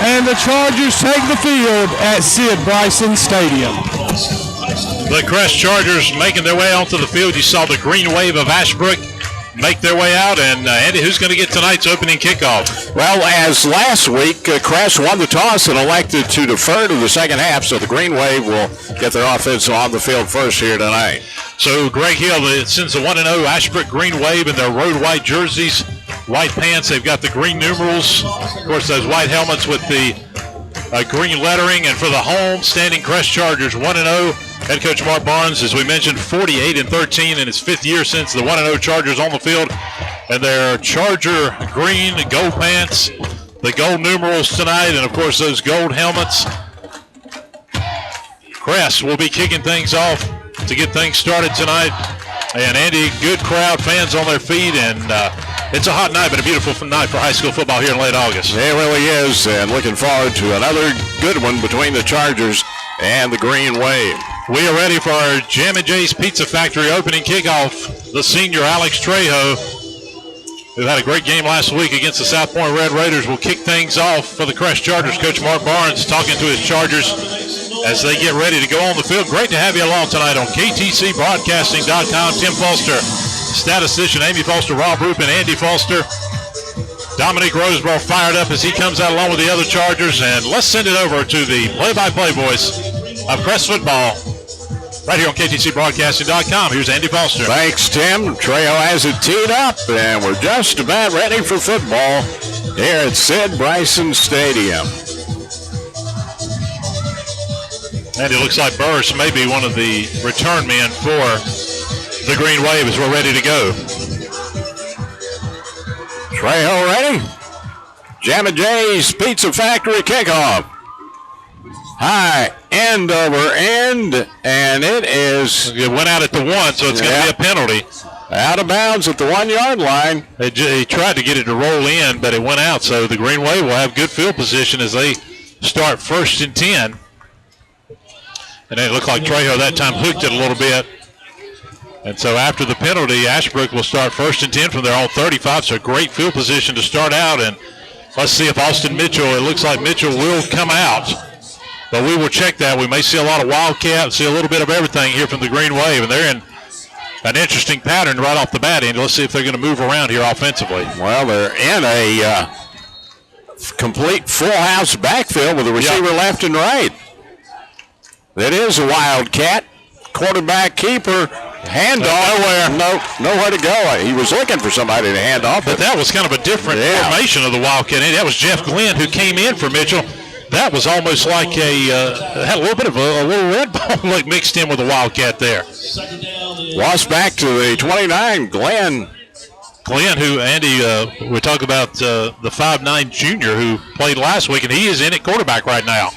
and the Chargers take the field at Sid Bryson Stadium. The Crest Chargers making their way onto the field. You saw the green wave of Ashbrook make their way out. And Andy, who's going to get tonight's opening kickoff? Well, as last week, Crest won the toss and elected to defer to the second half, so the green wave will get their offense on the field first here tonight. So Greg Hill sends the 1-0 Ashbrook green wave in their road white jerseys, white pants. They've got the green numerals, of course, those white helmets with the green lettering. And for the home standing Crest Chargers, 1-0. Head coach Mark Barnes, as we mentioned, 48-13 in his fifth year since the 1-0 Chargers on the field. And their Charger green gold pants, the gold numerals tonight, and of course those gold helmets. Crest will be kicking things off to get things started tonight. And Andy, good crowd, fans on their feet, and it's a hot night, but a beautiful night for high school football here in late August. It really is, and looking forward to another good one between the Chargers and the green wave. We are ready for our Jam & J's Pizza Factory opening kickoff. The senior Alex Trejo, who had a great game last week against the South Point Red Raiders, will kick things off for the Crest Chargers. Coach Mark Barnes talking to his Chargers as they get ready to go on the field. Great to have you along tonight on KTCBroadcasting.com. Tim Foster, statistician Amy Foster, Rob Rupp, and Andy Foster. Dominique Roseborough fired up as he comes out along with the other Chargers. And let's send it over to the play-by-play voice of Crest football right here on KTCBroadcasting.com. Here's Andy Foster. Thanks, Tim. Trejo has it teed up, and we're just about ready for football here at Sid Bryson Stadium. And it looks like Burris may be one of the return men for the Green Wave as we're ready to go. Trejo ready? Jam & J's Pizza Factory kickoff. High, end over end, and it is... It went out at the 1, so it's going to be a penalty. Out of bounds at the 1 yard line. He tried to get it to roll in, but it went out, so the Green Wave will have good field position as they start 1st and 10. And it looked like Trejo that time hooked it a little bit. And so after the penalty, Ashbrook will start 1st and 10 from their own 35, so great field position to start out. And let's see if Austin Mitchell, it looks like Mitchell will come out. But we will check that. We may see a lot of Wildcat, see a little bit of everything here from the Green Wave. And they're in an interesting pattern right off the bat, Andy. Let's see if they're going to move around here offensively. Well, they're in a complete full house backfield with a receiver left and right. That is a Wildcat. Quarterback keeper. Handoff. Nowhere to go. He was looking for somebody to hand off. But that was kind of a different formation of the Wildcat. And that was Jeff Glenn who came in for Mitchell. That was almost like had a little bit of a little red ball like mixed in with the Wildcat there. Lost back to the 29, Glenn. Glenn, who, Andy, we talk about the 5'9 junior who played last week, and he is in at quarterback right now.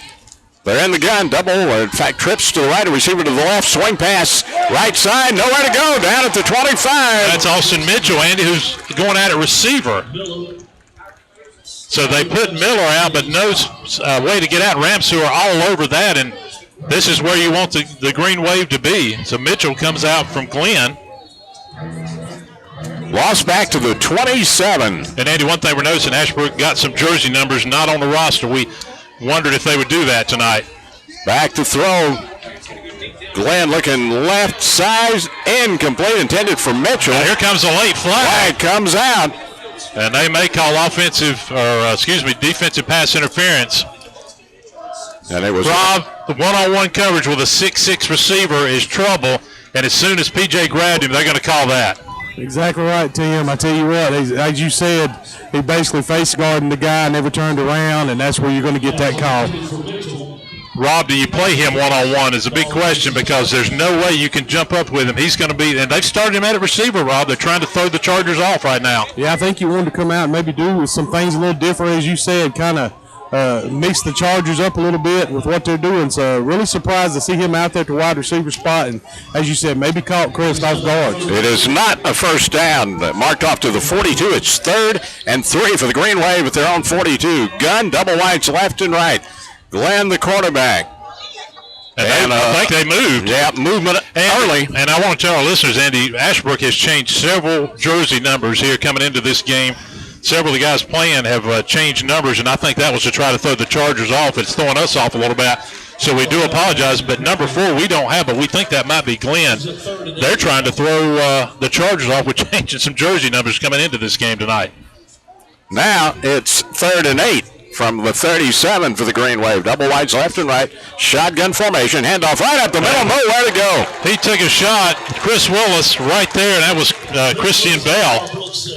They're in the gun, double, in fact, trips to the right, a receiver to the left, swing pass, right side, nowhere to go, down at the 25. That's Austin Mitchell, Andy, who's going at it receiver. So they put Miller out, but no way to get out. Ramps who are all over that, and this is where you want the Green Wave to be. So Mitchell comes out from Glenn. Lost back to the 27. And, Andy, one thing we're noticing, Ashbrook got some jersey numbers not on the roster. We wondered if they would do that tonight. Back to throw. Glenn looking left side, incomplete, intended for Mitchell. Now here comes a late flag. Flag comes out. And they may call defensive pass interference. And it was Rob, the one-on-one coverage with a 6'6 receiver is trouble. And as soon as PJ grabbed him, they're going to call that. Exactly right, Tim. I tell you what, as you said, he basically face guarding the guy, never turned around, and that's where you're going to get that call. Rob, do you play him one-on-one is a big question because there's no way you can jump up with him. He's going to be – and they've started him at receiver, Rob. They're trying to throw the Chargers off right now. Yeah, I think you wanted to come out and maybe do some things a little different, as you said, kind of mix the Chargers up a little bit with what they're doing. So really surprised to see him out there at the wide receiver spot. And as you said, maybe caught Crest off guard. It is not a first down. Marked off to the 42. It's 3rd and 3 for the Green Wave at their own 42. Gun, double whites left and right. Glenn, the quarterback. And I think they moved. Yeah, movement early. And I want to tell our listeners, Andy, Ashbrook has changed several jersey numbers here coming into this game. several of the guys playing have changed numbers, and I think that was to try to throw the Chargers off. It's throwing us off a little bit. So we do apologize, but number 4 we don't have, but we think that might be Glenn. They're trying to throw the Chargers off with changing some jersey numbers coming into this game tonight. Now it's 3rd and 8 from the 37 for the Green Wave. Double wides left and right. Shotgun formation. Handoff right up the middle. Nowhere to go. He took a shot. Chris Willis right there, and that was Christian Bell.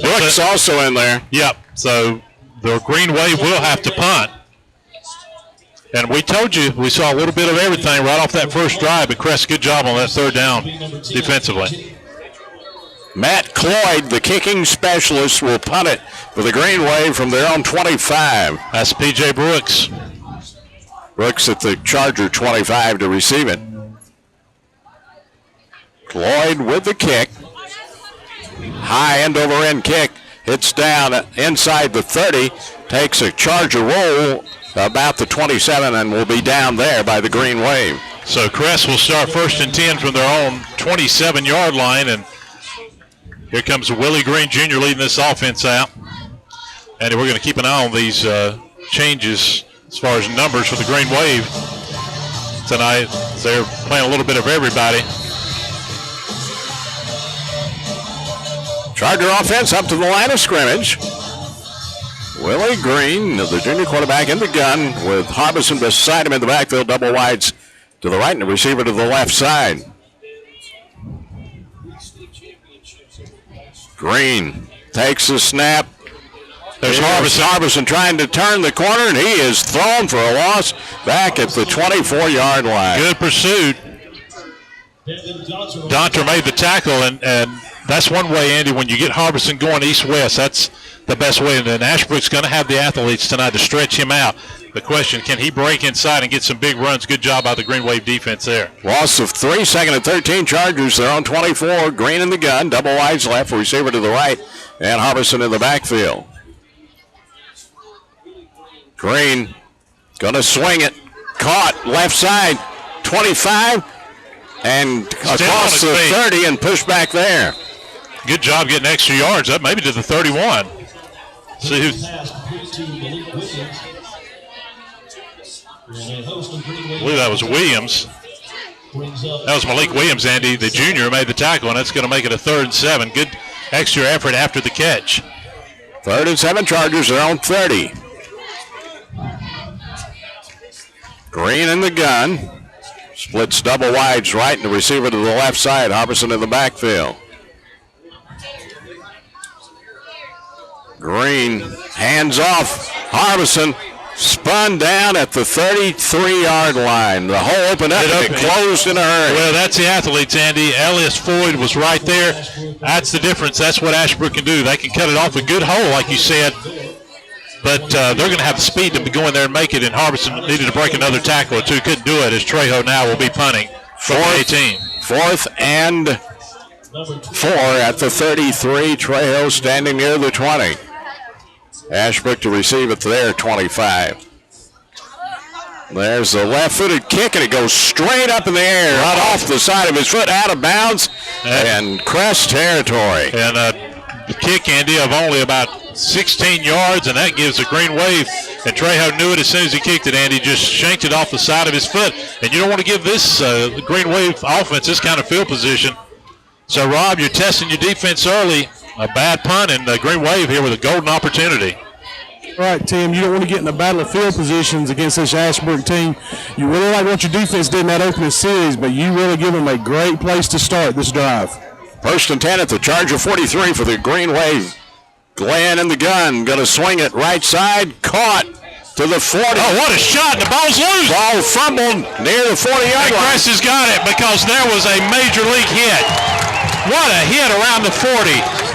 Brooks also in there. Yep. So the Green Wave will have to punt. And we told you we saw a little bit of everything right off that first drive, but Crest, good job on that 3rd down defensively. Matt Cloyd, the kicking specialist, will punt it for the Green Wave from their own 25. That's P.J. Brooks. Brooks at the Charger 25 to receive it. Cloyd with the kick. High end over end kick. Hits down inside the 30. Takes a Charger roll about the 27 and will be down there by the Green Wave. So Crest will start 1st and 10 from their own 27-yard line, and here comes Willie Green Jr. leading this offense out. And we're going to keep an eye on these changes as far as numbers for the Green Wave tonight. They're playing a little bit of everybody. Charger offense up to the line of scrimmage. Willie Green, the junior quarterback, in the gun with Harbison beside him in the backfield. Double wides to the right and the receiver to the left side. Green takes the snap. There's Harbison trying to turn the corner, and he is thrown for a loss back at the 24-yard line. Good pursuit. Donter made the tackle, and that's one way, Andy, when you get Harbison going east-west, that's the best way. And then Ashbrook's going to have the athletes tonight to stretch him out. The question, can he break inside and get some big runs? Good job by the Green Wave defense there. Loss of 3, 2nd and 13. Chargers, they're on 24. Green in the gun. Double wides left. Receiver to the right. And Harbison in the backfield. Green going to swing it. Caught left side. 25. And across the 30 and pushed back there. Good job getting extra yards up, maybe to the 31. See who. I believe that was Williams. That was Malik Williams, Andy, the junior, made the tackle, and that's going to make it a 3rd and 7. Good extra effort after the catch. 3rd and 7, Chargers are on 30. Green in the gun. Splits double wides right and the receiver to the left side. Harbison in the backfield. Green hands off. Harbison spun down at the 33-yard line. The hole opened up and it closed in a hurry. Well, that's the athletes, Andy. Elias Floyd was right there. That's the difference. That's what Ashbrook can do. They can cut it off a good hole, like you said, but they're going to have the speed to go in there and make it, and Harbison needed to break another tackle or two. Couldn't do it, as Trejo now will be punting from 18. 4th and 4 at the 33. Trejo standing near the 20. Ashbrook to receive it there, 25. There's the left-footed kick, and it goes straight up in the air, right off the side of his foot, out of bounds, and Crest territory. And a kick, Andy, of only about 16 yards, and that gives a Green Wave. And Trejo knew it as soon as he kicked it, Andy. Just shanked it off the side of his foot. And you don't want to give this Green Wave offense this kind of field position. So, Rob, you're testing your defense early. A bad punt, and the Green Wave here with a golden opportunity. All right, Tim, you don't want to get in a battle of field positions against this Ashbrook team. You really like what your defense did in that opening series, but you really give them a great place to start this drive. 1st and 10 at the Charger 43 for the Green Wave. Glenn in the gun, going to swing it right side, caught to the 40. Oh, what a shot. The ball's loose. Ball fumbled near the 40-yard line. Crest has got it because there was a major league hit. What a hit around the 40.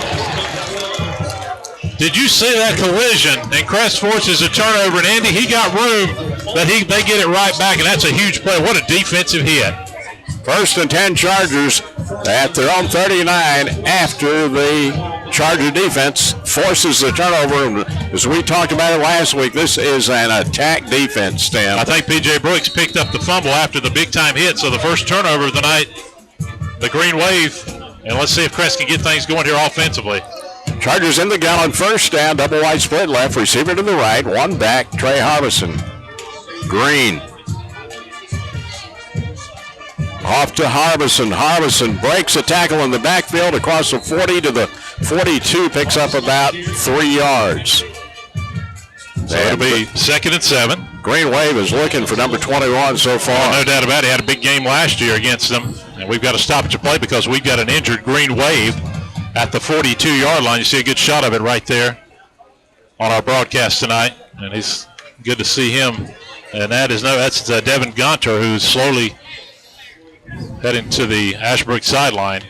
Did you see that collision? And Crest forces a turnover, and Andy, he got room, but they get it right back, and that's a huge play. What a defensive hit. 1st and 10 Chargers at their own 39 after the Charger defense forces the turnover. As we talked about it last week, this is an attack defense, Stan. I think P.J. Brooks picked up the fumble after the big-time hit, so the first turnover of the night, the Green Wave. And let's see if Crest can get things going here offensively. Chargers in the gun on first down. Double wide split left. Receiver to the right. One back. Trey Harbison. Green. Off to Harbison. Harbison breaks a tackle in the backfield across the 40 to the 42. Picks up about 3 yards. So it'll be 2nd and 7. Green Wave is looking for number 21 so far. No doubt about it. He had a big game last year against them. And we've got to stop at your play because we've got an injured Green Wave at the 42-yard line. You see a good shot of it right there on our broadcast tonight. And it's good to see him. And that's Devin Gonter, who's slowly heading to the Ashbrook sideline.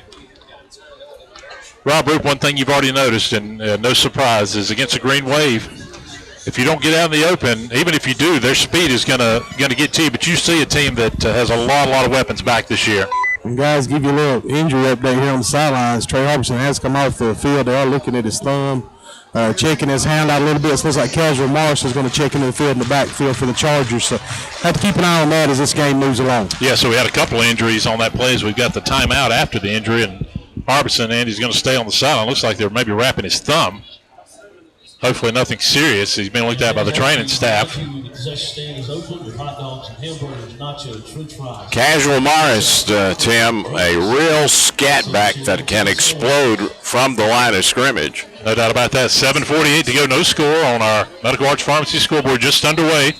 Rob Roop, one thing you've already noticed, and no surprise, is against a Green Wave, if you don't get out in the open, even if you do, their speed is gonna get to you. But you see a team that has a lot of weapons back this year. And guys, give you a little injury update here on the sidelines. Trey Harbison has come off the field. They are looking at his thumb, checking his hand out a little bit. It looks like Casual Morris is going to check into the field in the backfield for the Chargers. So have to keep an eye on that as this game moves along. Yeah, so we had a couple of injuries on that play as we've got the timeout after the injury, and Harbison, Andy's going to stay on the sideline. Looks like they're maybe wrapping his thumb. Hopefully nothing serious. He's been looked at by the training staff. Casual Morris, Tim, a real scat back that can explode from the line of scrimmage. No doubt about that. 7:48 to go. No score on our Medical Arts Pharmacy scoreboard. Just underway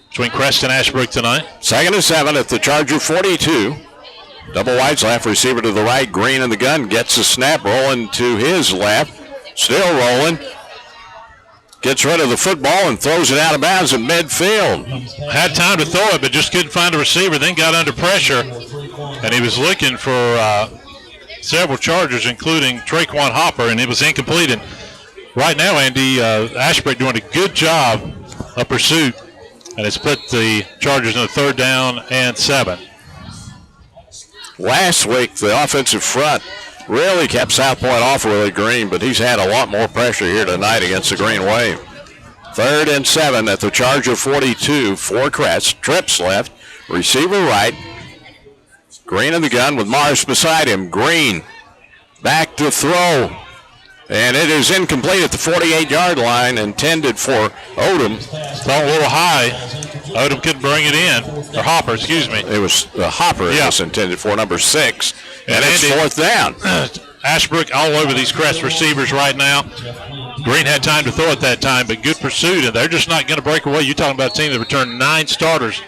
between Crest and Ashbrook tonight. 2nd and 7 at the Charger 42. Double wides left, receiver to the right. Green in the gun, gets the snap, rolling to his left. Still rolling. Gets rid of the football and throws it out of bounds at midfield. Had time to throw it, but just couldn't find a receiver. Then got under pressure, and he was looking for several Chargers, including Traquan Hopper, and it was incomplete. And right now, Andy, Ashbrook doing a good job of pursuit, and it's put the Chargers in the 3rd down and 7. Last week, the offensive front really kept South Point off really Green, but he's had a lot more pressure here tonight against the Green Wave. 3rd and 7 at the Charger 42 for Crest. Trips left, receiver right. Green in the gun with Morris beside him. Green back to throw. And it is incomplete at the 48-yard line, intended for Odom. Thrown a little high. Odom couldn't bring it in. Or Hopper, excuse me. It was Hopper it was intended for, number 6. And it's Andy, 4th down. Ashbrook all over these Crest receivers right now. Green had time to throw it that time, but good pursuit, and they're just not going to break away. You're talking about a team that returned 9 starters,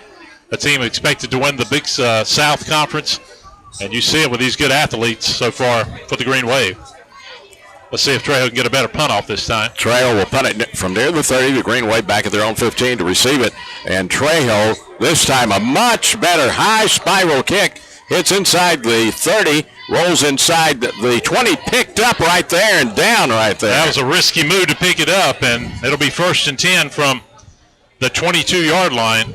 a team expected to win the Big South Conference, and you see it with these good athletes so far for the Green Wave. Let's see if Trejo can get a better punt off this time. Trejo will punt it from near the 30. The Green Wave back at their own 15 to receive it. And Trejo, this time a much better high spiral kick. Hits inside the 30, rolls inside the 20, picked up right there and down right there. That was a risky move to pick it up, and it'll be 1st and 10 from the 22-yard line.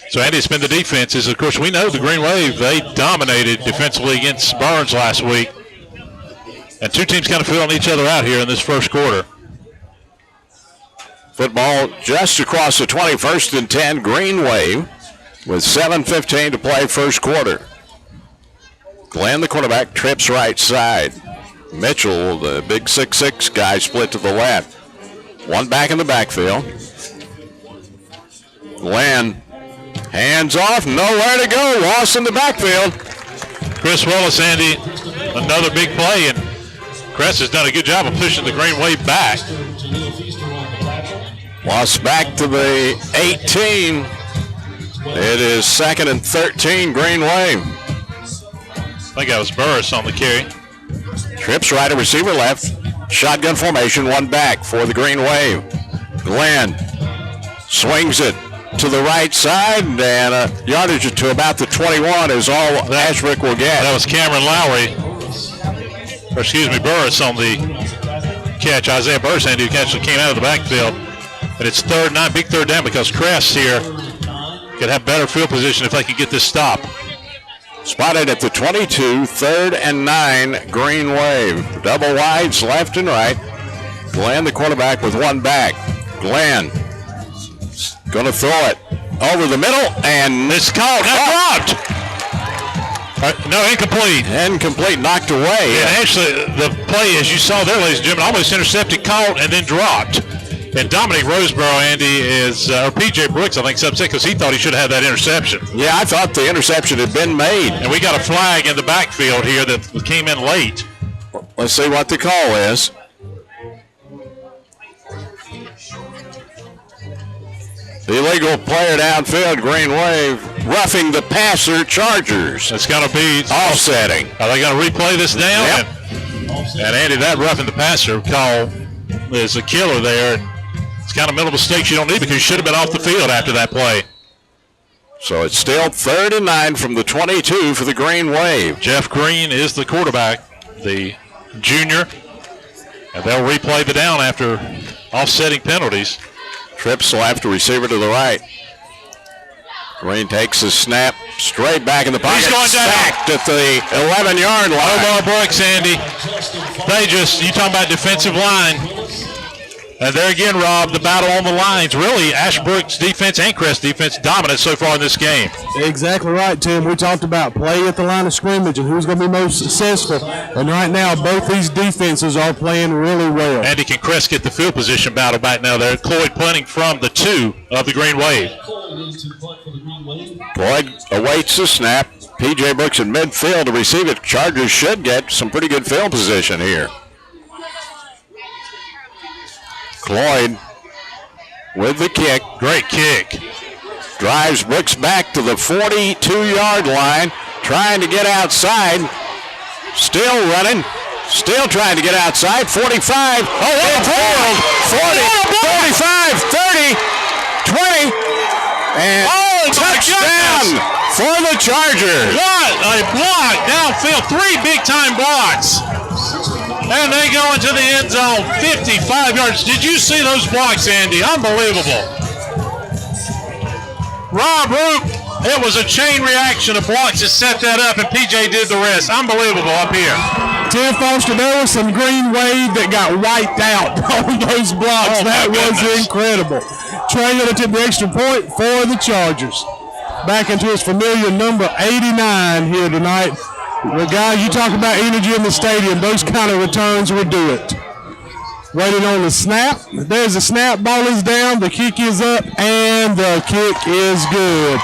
So, Andy, it's been the defenses. Of course, we know the Green Wave, they dominated defensively against Burns last week. And two teams kind of filling each other out here in this first quarter. Football just across the 21st and 10, Green Wave, with 7:15 to play first quarter. Glenn, the quarterback, trips right side. Mitchell, the big 6'6" guy, split to the left. One back in the backfield. Glenn, hands off, nowhere to go, lost in the backfield. Chris Willis, Andy, another big play, and Crest has done a good job of pushing the Green Wave back. Lost back to the 18. It is 2nd and 13, Green Wave. I think that was Burris on the carry. Trips right, a receiver left. Shotgun formation, one back for the Green Wave. Glenn swings it to the right side, and a yardage to about the 21 is all Ashbrook will get. That was Cameron Lowry, or excuse me, Burris on the catch. Isaiah Burris, Andy, who actually came out of the backfield. And it's 3rd and 9, big 3rd down, because Crest here could have better field position if they could get this stop. Spotted at the 22, 3rd and 9, Green Wave. Double wides left and right. Glenn, the quarterback, with one back. Glenn going to throw it over the middle, and it's called. No, incomplete. Incomplete, knocked away. And actually, the play, as you saw there, ladies and gentlemen, almost intercepted, caught, and then dropped. And Dominic Roseborough, Andy, or P.J. Brooks, I think, is upset because he thought he should have had that interception. Yeah, I thought the interception had been made. And we got a flag in the backfield here that came in late. Let's see what the call is. Illegal player downfield, green wave, roughing the passer, Chargers. It's going to be offsetting. Are they going to replay this down? Yep. And Andy, that roughing the passer call is a killer there. It's kind of mental mistakes you don't need because you should have been off the field after that play. So it's still 3rd and 9 from the 22 for the green wave. Jeff Green is the quarterback, the junior. And they'll replay the down after offsetting penalties. Trips left, receiver to the right. Green takes his snap straight back in the pocket. He's going down. Sacked at the 11-yard line. Omar Brooks, Andy. You talking about defensive line. And there again, Rob, the battle on the lines. Really, Ashbrook's defense and Crest defense dominant so far in this game. Exactly right, Tim. We talked about play at the line of scrimmage and who's going to be most successful. And right now, both these defenses are playing really well. Andy, can Crest get the field position battle back now there? Cloyd punting from the 2 of the Green Wave. Cloyd awaits the snap. P.J. Brooks in midfield to receive it. Chargers should get some pretty good field position here. Cloyd with the kick. Great kick. Drives Brooks back to the 42-yard line, trying to get outside. Still running. Still trying to get outside. 45. Midfield. 40. 45. 30. 20. And touchdown for the Chargers. What a block. Downfield. 3 big-time blocks. And they go into the end zone, 55 yards. Did you see those blocks, Andy? Unbelievable. Rob Roop, it was a chain reaction of blocks that set that up, and PJ did the rest. Unbelievable up here. Tim Foster, there was some green wave that got wiped out on those blocks. Oh, that was goodness. Incredible. Trey going to tip the extra point for the Chargers. Back into his familiar number 89 here tonight. The guys, you talk about energy in the stadium, those kind of returns would do it. Waiting on the snap. There's the snap, ball is down, the kick is up, and the kick is good.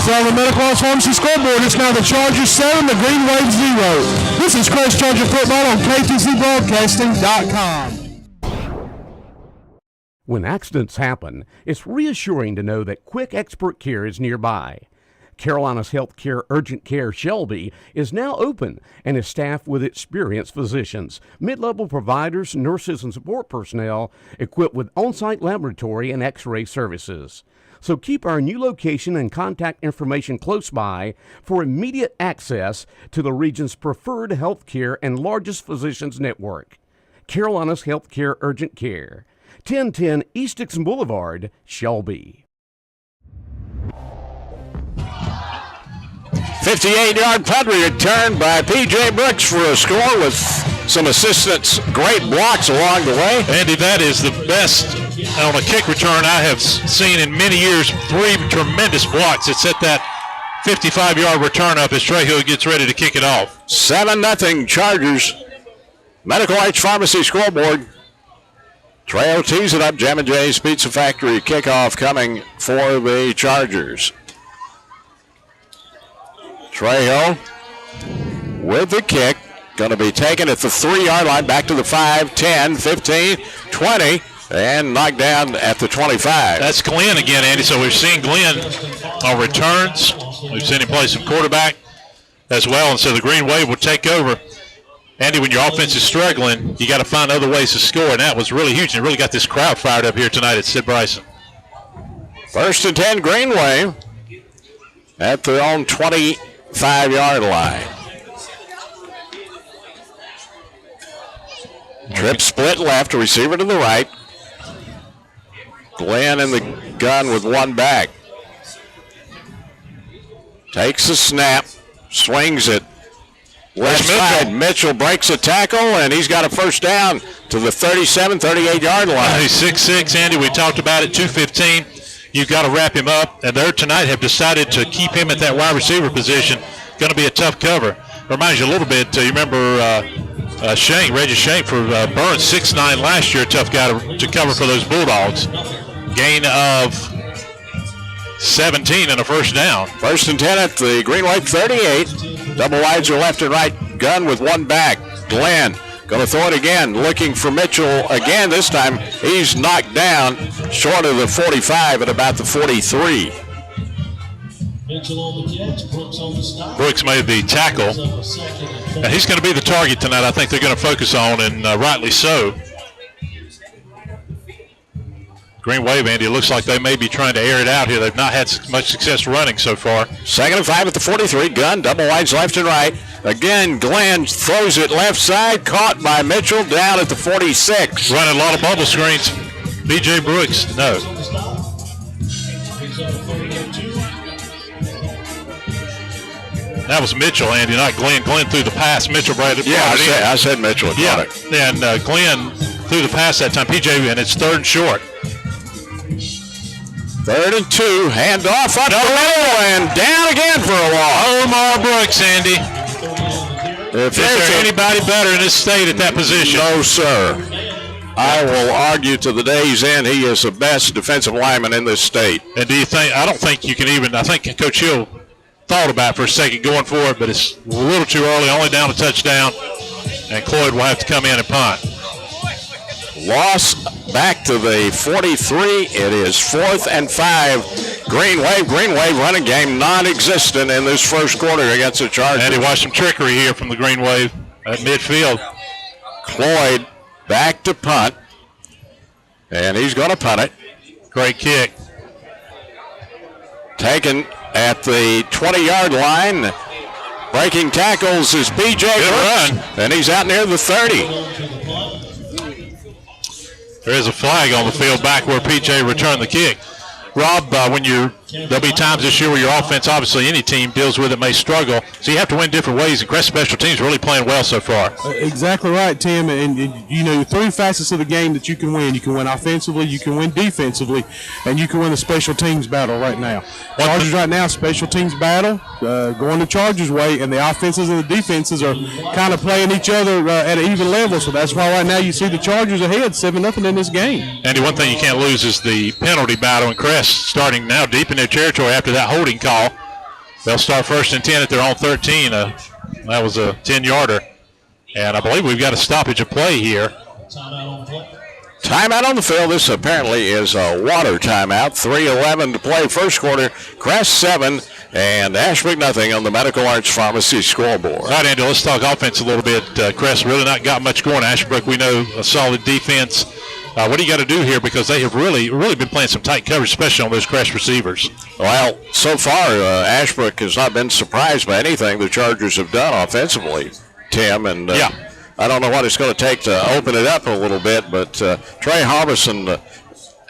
So on the Medical Arts Pharmacy scoreboard, it's now the Chargers 7, the Green Wave 0. This is Crest Charger football on KTCBroadcasting.com. When accidents happen, it's reassuring to know that quick expert care is nearby. Carolina's Healthcare Urgent Care Shelby is now open and is staffed with experienced physicians, mid-level providers, nurses, and support personnel equipped with on-site laboratory and x-ray services. So keep our new location and contact information close by for immediate access to the region's preferred healthcare and largest physicians network. Carolina's Healthcare Urgent Care, 1010 East Dixon Boulevard, Shelby. 58-yard punt return by P.J. Brooks for a score with some assistants. Great blocks along the way. Andy, that is the best on a kick return I have seen in many years. 3 tremendous blocks that set that 55-yard return up as Trejo gets ready to kick it off. 7-0 Chargers. Medical Arts Pharmacy scoreboard. Trejo tees it up. Jam & J's Pizza Factory kickoff coming for the Chargers. Trejo with the kick. Going to be taken at the 3-yard line, back to the 5, 10, 15, 20, and knocked down at the 25. That's Glenn again, Andy. So we've seen Glenn on returns. We've seen him play some quarterback as well, and so the Green Wave will take over. Andy, when your offense is struggling, you got to find other ways to score, and that was really huge. And it really got this crowd fired up here tonight at Sid Bryson. 1st and 10 Green Wave at their own 25-yard line. Trip split left, receiver to the right. Glenn in the gun with one back. Takes the snap, swings it. Left side, Mitchell breaks a tackle, and he's got a first down to the 37, 38-yard line. He's 6'6", Andy. We talked about it, 215. You've got to wrap him up, and they tonight have decided to keep him at that wide receiver position. going to be a tough cover. Reminds you a little bit, you remember Reggie Shank for Burns, 6'9" last year, tough guy to cover for those Bulldogs. Gain of 17 and a first down. 1st and 10 at the Green Wave 38. Double wides are left and right. Gun with one back. Glenn going to throw it again, looking for Mitchell again. This time he's knocked down short of the 45 at about the 43. Brooks made the tackle. And he's going to be the target tonight. I think they're going to focus on, and rightly so. Green Wave, Andy, it looks like they may be trying to air it out here. They've not had much success running so far. 2nd and 5 at the 43. Gun, double wides left and right. Again, Glenn throws it left side, caught by Mitchell down at the 46. Running a lot of bubble screens. B.J. Brooks, no. That was Mitchell, Andy, not Glenn. Glenn threw the pass. Mitchell brought it. Yeah, I said Mitchell. Yeah, and Glenn threw the pass that time. P.J., and it's 3rd and short. 3rd and 2, handoff up the middle and down again for a loss. Omar Brooks, Andy. If Is there anybody better in this state at that position? No, sir. I will argue to the day's end he is the best defensive lineman in this state. And do you think, I don't think you can even, I think Coach Hill thought about it for a second going for it, but it's a little too early, only down a touchdown, and Cloyd will have to come in and punt. Loss back to the 43. It is 4th and 5. Green Wave running game non-existent in this first quarter against the Chargers. And he watched some trickery here from the Green Wave at midfield. Cloyd back to punt, and he's going to punt it. Great kick. Taken at the 20-yard line. Breaking tackles is B.J. Brooks, and he's out near the 30. There is a flag on the field back where P.J. returned the kick. Rob, there'll be times this year where your offense, obviously any team deals with it, may struggle. So you have to win different ways, and Crest Special Teams really playing well so far. Exactly right, Tim. And you know, 3 facets of the game that you can win. You can win offensively, you can win defensively, and you can win the special teams battle right now. Chargers right now, special teams battle, going the Chargers' way, and the offenses and the defenses are kind of playing each other at an even level. So that's why right now you see the Chargers ahead 7-0 in this game. Andy, one thing you can't lose is the penalty battle, and Crest starting now deep in their territory after that holding call. They'll start 1st and 10 at their own 13. That was a 10-yarder. And I believe we've got a stoppage of play here. Timeout on the field. This apparently is a water timeout. 3:11 to play first quarter. Crest 7 and Ashbrook nothing on the Medical Arts Pharmacy scoreboard. All right, Andy, let's talk offense a little bit. Crest really not got much going. Ashbrook, we know, a solid defense. What do you got to do here? Because they have really been playing some tight coverage, especially on those Crest receivers. Well, so far, Ashbrook has not been surprised by anything the Chargers have done offensively, Tim. And I don't know what it's going to take to open it up a little bit, but Trey Harbison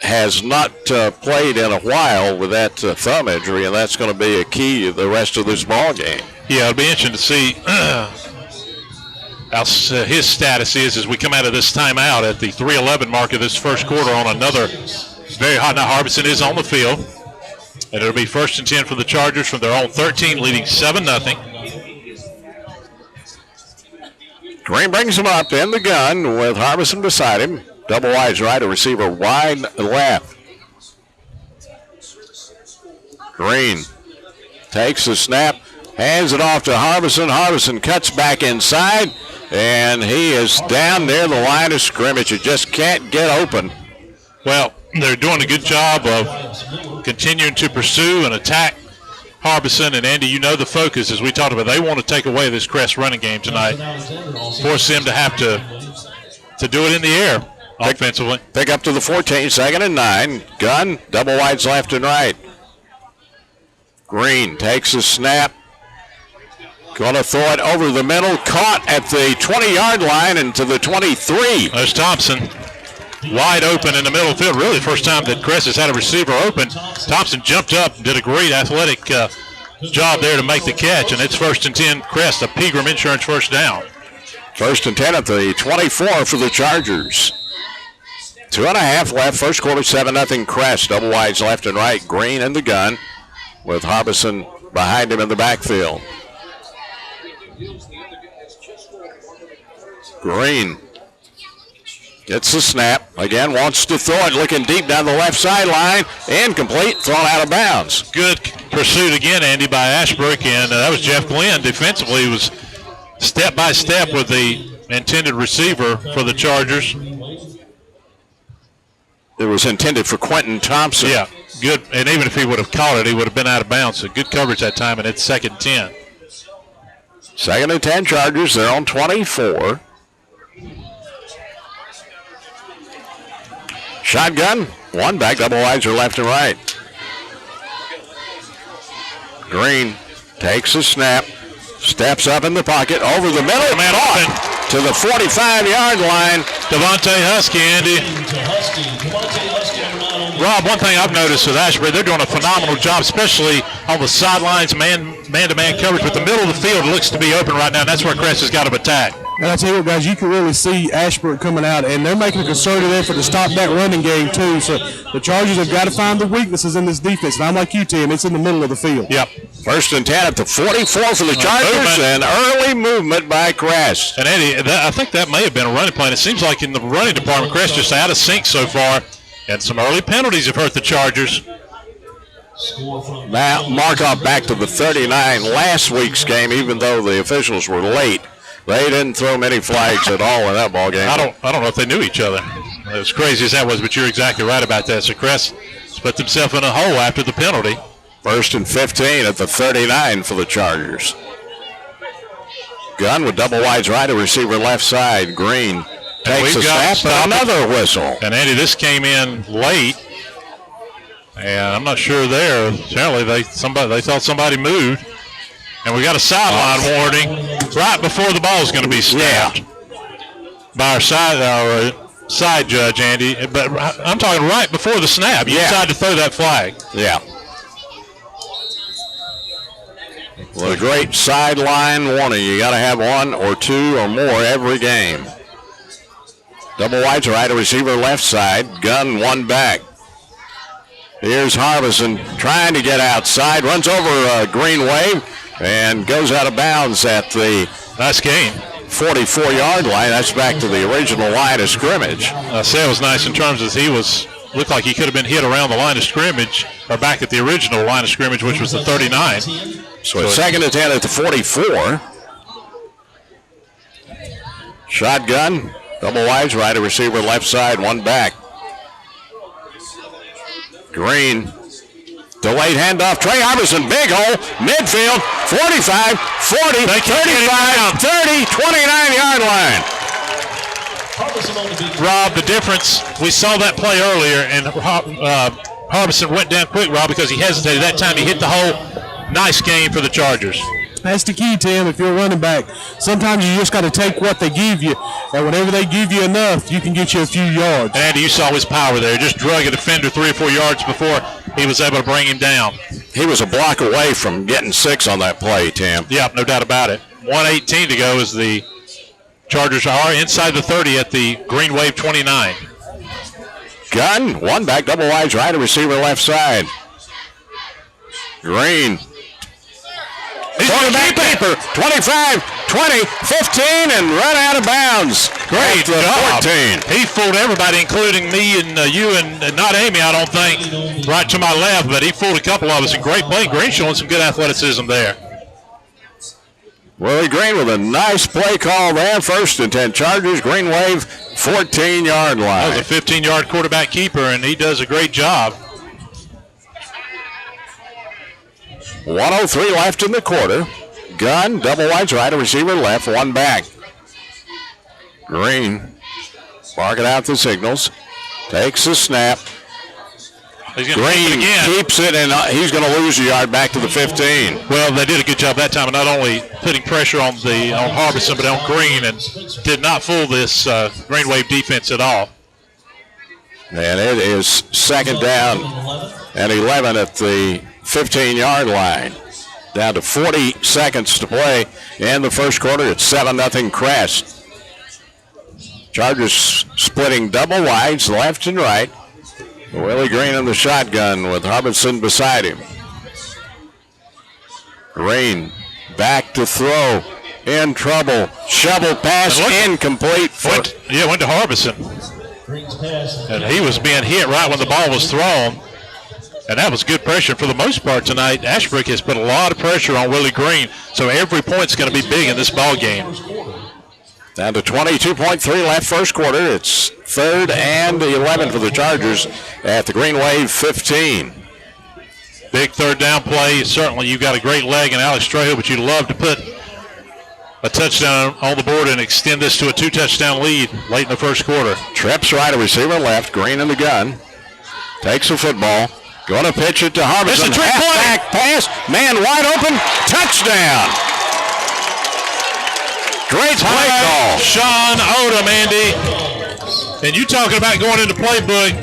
has not played in a while with that thumb injury, and that's going to be a key to the rest of this ball game. Yeah, it'll be interesting to see how his status is as we come out of this timeout at the 3:11 mark of this first quarter on another very hot. Now Harbison is on the field, and it'll be 1st and 10 for the Chargers from their own 13, leading 7-0. Green brings him up in the gun with Harbison beside him. Double wides right, a receiver wide left. Green takes the snap, hands it off to Harbison. Harbison cuts back inside, and he is down near the line of scrimmage. It just can't get open. Well, they're doing a good job of continuing to pursue and attack Harbison. And Andy, you know the focus, as we talked about, they want to take away this Crest running game tonight, force them to have to do it in the air offensively. Pick up to the 14, 2nd and 9. Gun, double wides left and right. Green takes the snap. Going to throw it over the middle. Caught at the 20-yard line and to the 23. There's Thompson. Wide open in the middle of the field. Really the first time that Crest has had a receiver open. Thompson jumped up and did a great athletic job there to make the catch. And it's 1st and 10 Crest, a Pegram Insurance first down. 1st and 10 at the 24 for the Chargers. 2.5 left. First quarter, 7-0 Crest. Double wides left and right. Green in the gun with Harbison behind him in the backfield. Green gets the snap. Again, wants to throw it, looking deep down the left sideline. Incomplete, thrown out of bounds. Good pursuit again, Andy, by Ashbrook, and that was Jeff Glenn. Defensively, he was step by step with the intended receiver for the Chargers. It was intended for Quentin Thompson. Yeah, good. And even if he would have caught it, he would have been out of bounds. So good coverage that time, and it's 2nd and 10. 2nd and 10 Chargers. They're on 24. Shotgun. One back. Double wides are left and right. Green takes a snap. Steps up in the pocket. Over the middle. Man open to the 45-yard line. Devontae Husky, Andy. Rob, one thing I've noticed with Ashbrook, they're doing a phenomenal job, especially on the sidelines, man-to-man coverage. But the middle of the field looks to be open right now, and that's where Crest has got to attack. And I tell you what, guys, you can really see Ashbrook coming out, and they're making a concerted effort to stop that running game, too. So the Chargers have got to find the weaknesses in this defense. And I'm like you, Tim, it's in the middle of the field. Yep. 1st and 10 at the 44 for the Chargers, and early movement by Crest. And, Eddie, I think that may have been a running plan. It seems like in the running department, Crest just out of sync so far, and some early penalties have hurt the Chargers. Now, Markov back to the 39 last week's game, even though the officials were late. They didn't throw many flags at all in that ball game. I don't know if they knew each other. As crazy as that was, but you're exactly right about that. So Crest put themselves in a hole after the penalty. 1st and 15 at the 39 for the Chargers. Gunn with double wides right, a receiver left side. Green takes a snap, and another whistle. And Andy, this came in late, and I'm not sure there. Apparently they thought somebody moved. And we got a sideline warning right before the ball is going to be snapped by our side judge, Andy. But I'm talking right before the snap. You decide to throw that flag. Yeah. Well, a great sideline warning. You got to have one or two or more every game. Double wides right, a receiver left side. Gunn one back. Here's Harbison trying to get outside. Runs over a green wave. And goes out of bounds at the nice game 44-yard line. That's back to the original line of scrimmage. I say it was nice in terms of looked like he could have been hit around the line of scrimmage or back at the original line of scrimmage, which was the 39. So it's 2nd and 10 at the 44. Shotgun, double wides, right, a receiver left side, one back. Green. Delayed handoff. Trey Harbison, big hole, midfield, 45, 40, 35, 30, 29-yard line. Rob, the difference, we saw that play earlier, and Harbison went down quick, Rob, because he hesitated. That time he hit the hole. Nice game for the Chargers. That's the key, Tim, if you're a running back. Sometimes you just got to take what they give you, and whenever they give you enough, you can get you a few yards. And Andy, you saw his power there. Just drug a defender 3 or 4 yards before he was able to bring him down. He was a block away from getting 6 on that play, Tim. Yep, no doubt about it. 1:18 to go as the Chargers are inside the 30 at the Green Wave 29. Gunn, one back, double wides right, a receiver left side. Green. He's going back paper. 25, 20, 15, and run out of bounds. Great job. 14. He fooled everybody, including me and you and not Amy, I don't think, right to my left, but he fooled a couple of us. And great play. Green showing some good athleticism there. Willie Green with a nice play call there. 1st and 10 Chargers. Green Wave, 14-yard line. That was a 15-yard quarterback keeper, and he does a great job. 1:03 left in the quarter. Gunn, double wides right, a receiver left, one back. Green, barking out the signals, takes the snap. Green keeps it, and he's going to lose a yard back to the 15. Well, they did a good job that time of not only putting pressure on Harbison, but on Green, and did not fool this Green Wave defense at all. And it is 2nd down and 11 at the 15-yard line. Down to 40 seconds to play in the first quarter. It's 7-0 Crest. Chargers splitting double wides left and right. Willie Green in the shotgun with Harbison beside him. Green back to throw. in trouble. Shovel pass incomplete. Went to Harbison. And he was being hit right when the ball was thrown. And that was good pressure for the most part tonight. Ashbrook has put a lot of pressure on Willie Green, so every point's going to be big in this ball game. Down to 22.3 left first quarter. It's 3rd and 11 for the Chargers at the Green Wave 15. Big third down play. Certainly you've got a great leg in Alex Trejo, but you'd love to put a touchdown on the board and extend this to a 2-touchdown lead late in the first quarter. Trips right, a receiver left. Green in the gun. Takes the football. Going to pitch it to Harbison. It's a trick play. Back pass. Man wide open. Touchdown. Great play call. Sean Odom, Andy. And you talking about going into playbook.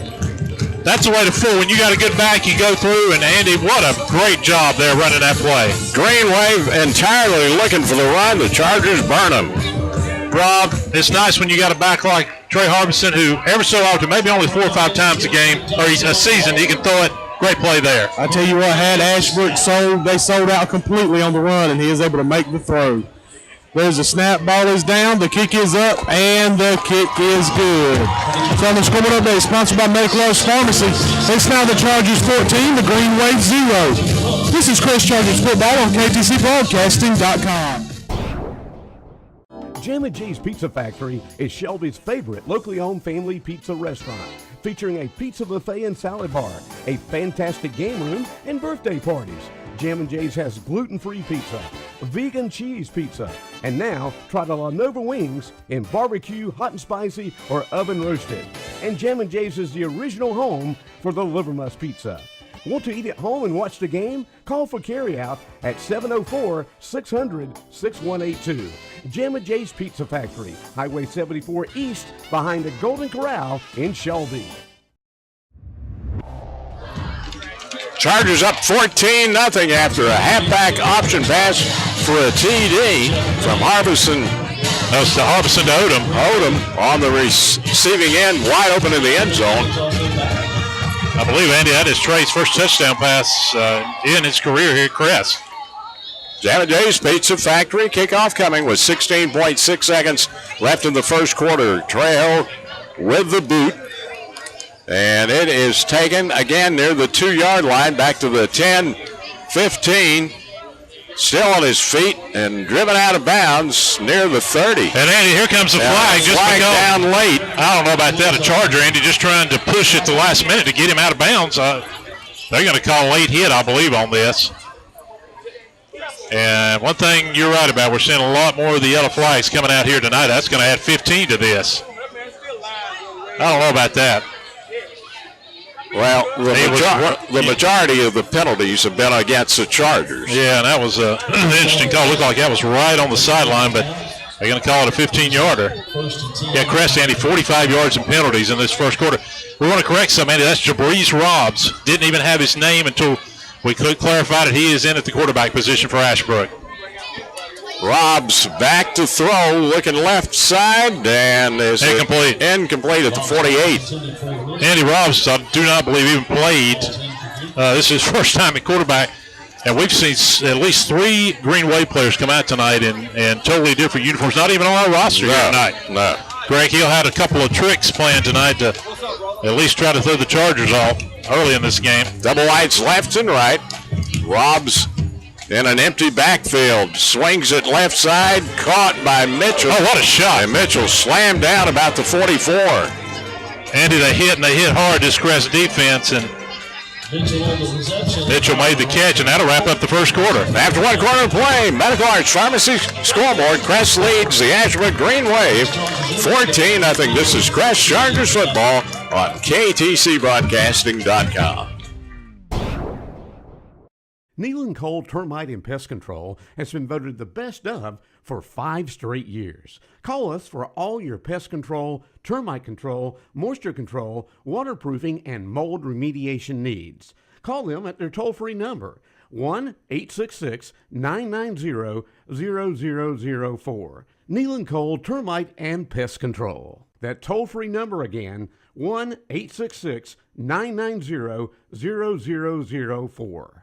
That's the way to fool. When you got a good back, you go through. And Andy, what a great job there running that play. Green Wave entirely looking for the run. The Chargers burn them. Rob, it's nice when you got a back like Trey Harbison, who ever so often, maybe only 4 or 5 times a game or a season, he can throw it. Great play there. I tell you what, had Ashbrook they sold out completely on the run, and he was able to make the throw. There's a snap, ball is down, the kick is up, and the kick is good. So on the scoreboard update, sponsored by Medical Arts Pharmacy. It's now the Chargers 14, the Green Wave 0. This is Crest Chargers football on KTCBroadcasting.com. Jam and J's Pizza Factory is Shelby's favorite locally owned family pizza restaurant, featuring a pizza buffet and salad bar, a fantastic game room, and birthday parties. Jam and J's has gluten-free pizza, vegan cheese pizza, and now try the La Nova wings in barbecue, hot and spicy, or oven roasted. And Jam and J's is the original home for the Livermus pizza. Want to eat at home and watch the game? Call for carryout at 704-600-6182. Jam and J's Pizza Factory, Highway 74 East, behind the Golden Corral in Shelby. Chargers up 14-0 after a halfback option pass for a TD from Harbison. That's the Harbison to Odom. Odom on the receiving end, wide open in the end zone. I believe, Andy, that is Trey's first touchdown pass in his career here at Crest. Jam and J's Pizza Factory kickoff coming with 16.6 seconds left in the first quarter. Trejo with the boot. And it is taken again near the 2-yard line, back to the 10-15. Still on his feet and driven out of bounds near the 30. And Andy, here comes the flag. Flag down late. I don't know about that. A Charger, Andy, just trying to push at the last minute to get him out of bounds. They're going to call a late hit, I believe, on this. And one thing you're right about, we're seeing a lot more of the yellow flags coming out here tonight. That's going to add 15 to this. I don't know about that. Well, the majority of the penalties have been against the Chargers. Yeah, and that was an interesting call. Looked like that was right on the sideline, but they're going to call it a 15-yarder. Yeah, Crest, Andy, 45 yards in penalties in this first quarter. We want to correct something, Andy. That's Jabriz Robs. Didn't even have his name until we could clarify that he is in at the quarterback position for Ashbrook. Robs back to throw, looking left side, and is incomplete at the 48. Andy Robs, I do not believe even played. This is his first time at quarterback, and we've seen at least 3 Green Wave players come out tonight in totally different uniforms, not even on our roster here tonight. No. Greg Hill had a couple of tricks planned tonight to at least try to throw the Chargers off early in this game. Double lights left and right. Robs in an empty backfield, swings it left side, caught by Mitchell. Oh, what a shot. And Mitchell slammed down about the 44. Andy, they hit hard, this Crest defense, and Mitchell made the catch, and that'll wrap up the first quarter. After one quarter of play, Medical Arts Pharmacy scoreboard, Crest leads the Ashbrook Green Wave 14-0. This is Crest Chargers football on KTCBroadcasting.com. Neal & Cole Termite and Pest Control has been voted the best of for 5 straight years. Call us for all your pest control, termite control, moisture control, waterproofing, and mold remediation needs. Call them at their toll-free number, 1-866-990-0004. Neal & Cole Termite and Pest Control. That toll-free number again, 1-866-990-0004.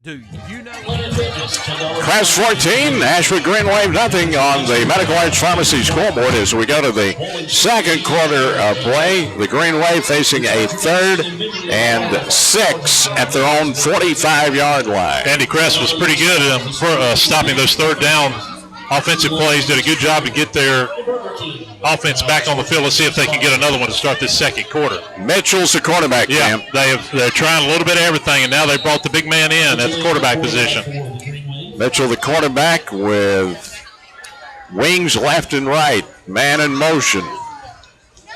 Do you know? Crest 14, Ashbrook Green Wave nothing on the Medical Arts Pharmacy scoreboard as we go to the second quarter of play. The Green Wave facing a 3rd and 6 at their own 45-yard line. Andy Crest was pretty good at stopping those third down offensive plays. Did a good job to get their offense back on the field. Let's see if they can get another one to start this second quarter. Mitchell's the quarterback, yeah, Cam. They're trying a little bit of everything, and now they brought the big man in at the quarterback position. Mitchell, the quarterback, with wings left and right, man in motion.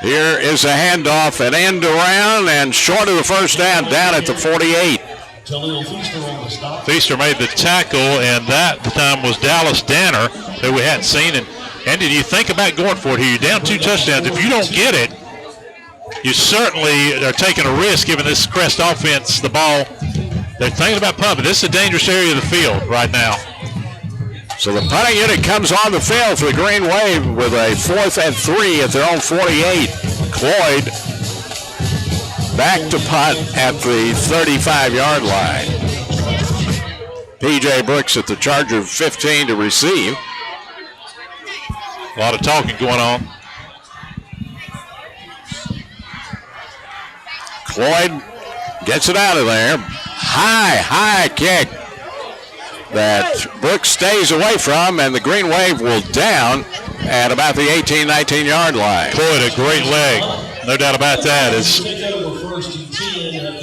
Here is a handoff, an end around, and short of the first down at the 48. Feaster made the tackle, and that time was Dallas Danner, who we hadn't seen. And did you think about going for it here? You're down 2 touchdowns. If you don't get it, you certainly are taking a risk giving this Crest offense the ball. They're thinking about pumping. This is a dangerous area of the field right now. So the punting unit comes on the field for the Green Wave with a 4th and 3 at their own 48. Cloyd back to punt at the 35-yard line. P.J. Brooks at the Charger 15 to receive. A lot of talking going on. Cloyd gets it out of there. High kick that Brooks stays away from, and the Green Wave will down at about the 18, 19-yard line. Cloyd, a great leg. No doubt about that.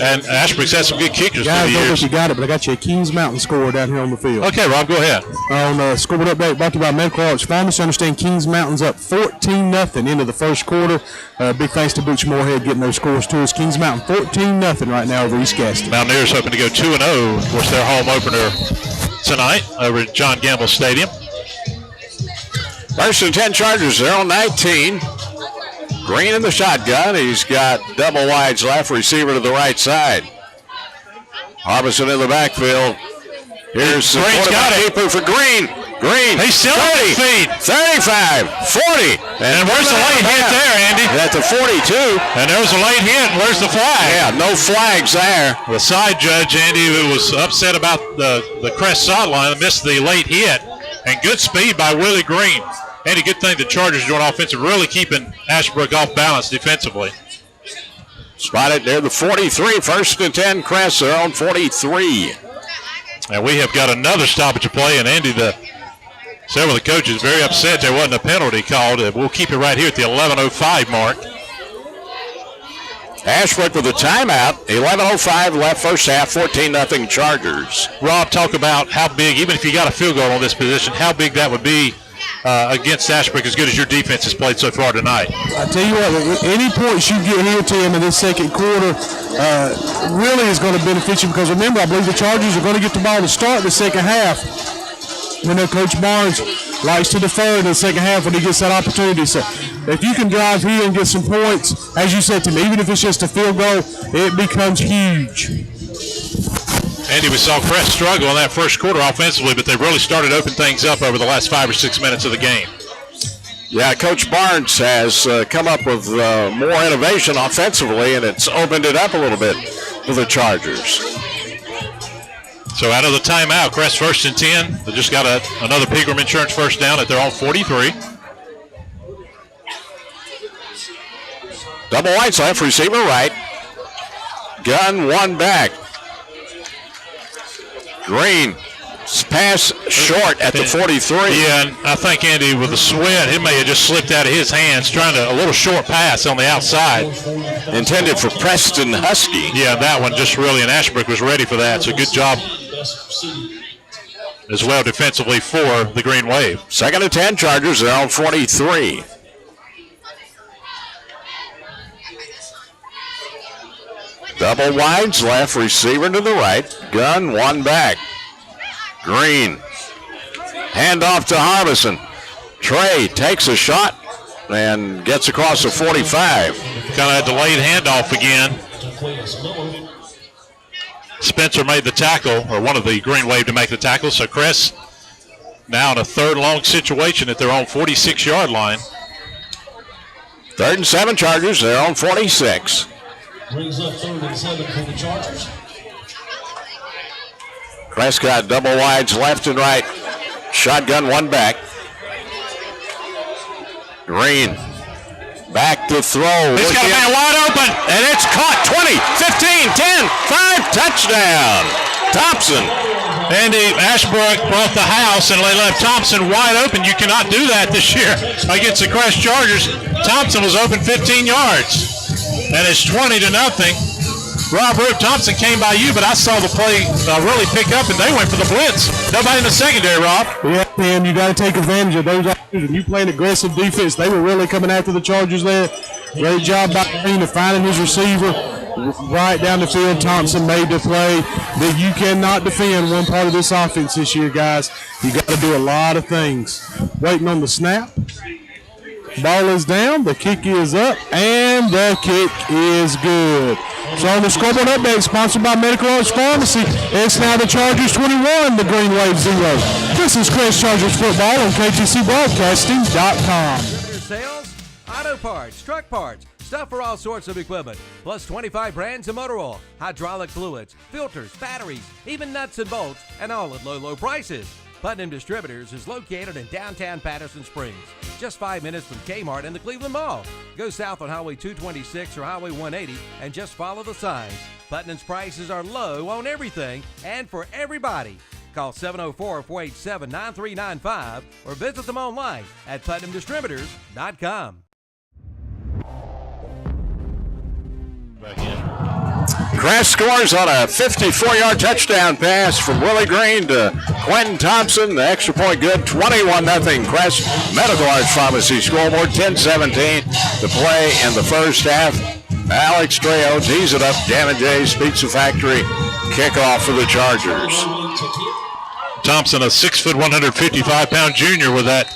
And Ashbrook's had some good kickers Guys, through the don't years. think you got it, but I got you a Kings Mountain score down here on the field. Okay, Rob, go ahead. On scoreboard update brought to you by Medical Arts Pharmacy. Understand Kings Mountain's up 14-0 into the first quarter. Big thanks to Butch Moorhead getting those scores to us. Kings Mountain 14-0 right now over East Gaston. Mountaineers hoping to go 2-0. Of course, their home opener tonight over at John Gamble Stadium. First and 10 Chargers, they're on 19. Green in the shotgun. He's got double wides left, receiver to the right side. Harbison in the backfield. Here's the quarterback keeper for Green. Green. He's still on his feet. 35, 40. And where's the late hit there, Andy? At the 42. And there's a late hit. Where's the flag? Yeah, no flags there. The side judge, Andy, who was upset about the Crest sideline, missed the late hit. And good speed by Willie Green. Andy, good thing the Chargers are doing offensive, really keeping Ashbrook off balance defensively. Spotted near the 43. First and 10, Crest, they're on 43. And we have got another stoppage of play. And Andy, several of the coaches very upset there wasn't a penalty called. We'll keep it right here at the 11:05 mark. Ashbrook with a timeout. 11:05 left first half, 14-0 Chargers. Rob, talk about how big, even if you got a field goal on this position, how big that would be against Ashbrook, as good as your defense has played so far tonight. I tell you what, any points you get here, Tim, in this second quarter really is going to benefit you, because remember, I believe the Chargers are going to get the ball to start the second half. You know, Coach Barnes likes to defer in the second half when he gets that opportunity. So if you can drive here and get some points, as you said to me, even if it's just a field goal, it becomes huge. Andy, we saw Crest struggle in that first quarter offensively, but they really started to open things up over the last 5 or 6 minutes of the game. Yeah, Coach Barnes has come up with more innovation offensively, and it's opened it up a little bit for the Chargers. So out of the timeout, Crest first and 10. They just got another Pegram Insurance first down at their own 43. Double whites left, receiver right. Gun one back. Green, pass short at the 43. Yeah, and I think, Andy, with the sweat, it may have just slipped out of his hands, trying a little short pass on the outside. Intended for Preston Husky. Yeah, that one just really, and Ashbrook was ready for that, so good job as well defensively for the Green Wave. Second and 10, Chargers, they're on 43. Double wides left, receiver to the right. Gun, one back. Green. Handoff to Harbison. Trey takes a shot and gets across the 45. Kind of had delayed handoff again. Spencer made the tackle, or one of the Green Wave to make the tackle, so Crest now in a third long situation at their own 46-yard line. Third and 7 Chargers, they're on 46. Brings up 3rd and 7 for the Chargers. Crest got double wides left and right. Shotgun one back. Green back to throw. He's got a man wide open. And it's caught. 20, 15, 10, 5, touchdown. Thompson. Andy Ashbrook brought the house and they left Thompson wide open. You cannot do that this year against the Crest Chargers. Thompson was open 15 yards. And it's 20-0. Rob Roop Thompson came by you, but I saw the play really pick up, and they went for the blitz. Nobody in the secondary, Rob. Yeah, man, you got to take advantage of those opportunities. When you play an aggressive defense, they were really coming after the Chargers there. Great job by Green of finding his receiver right down the field. Thompson made the play that you cannot defend one part of this offense this year, guys. You got to do a lot of things. Waiting on the snap. Ball is down, the kick is up, and the kick is good. So on the scoreboard update, sponsored by Medical Arts Pharmacy, it's now the Chargers 21, the Green Wave 0. This is Crest Chargers football on KTCBroadcasting.com. Sales, auto parts, truck parts, stuff for all sorts of equipment, plus 25 brands of motor oil, hydraulic fluids, filters, batteries, even nuts and bolts, and all at low, low prices. Putnam Distributors is located in downtown Patterson Springs, just 5 minutes from Kmart and the Cleveland Mall. Go south on Highway 226 or Highway 180 and just follow the signs. Putnam's prices are low on everything and for everybody. Call 704-487-9395 or visit them online at PutnamDistributors.com. Back in. Crest scores on a 54-yard touchdown pass from Willie Green to Quentin Thompson. The extra point good, 21-0. Crest Medical Arts Pharmacy scoreboard, 10-17 to play in the first half. Alex Trejo tees it up. Jam & J's Pizza Factory kickoff for the Chargers. Thompson, a 6', 155-pound junior with that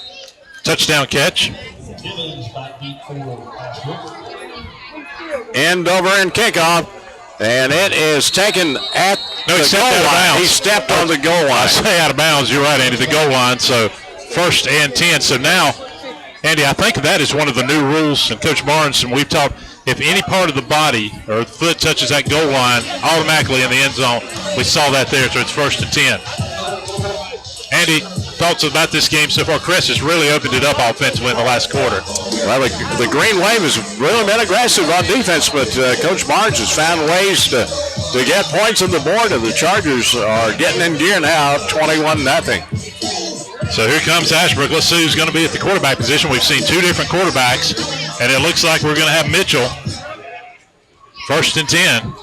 touchdown catch. End over and kickoff. And it is taken at the goal line. He stepped on the goal line. I say out of bounds. You're right, Andy. The goal line. So 1st and 10. So now, Andy, I think that is one of the new rules. And Coach Barnes, and we've talked, if any part of the body or the foot touches that goal line, automatically in the end zone. We saw that there. So it's 1st and 10. Andy, thoughts about this game so far? Crest has really opened it up offensively in the last quarter. Well, the Green Wave has really been aggressive on defense, but Coach Barnes has found ways to get points on the board, and the Chargers are getting in gear now, 21-0. So here comes Ashbrook. Let's see who's going to be at the quarterback position. We've seen two different quarterbacks, and it looks like we're going to have Mitchell. 1st and 10.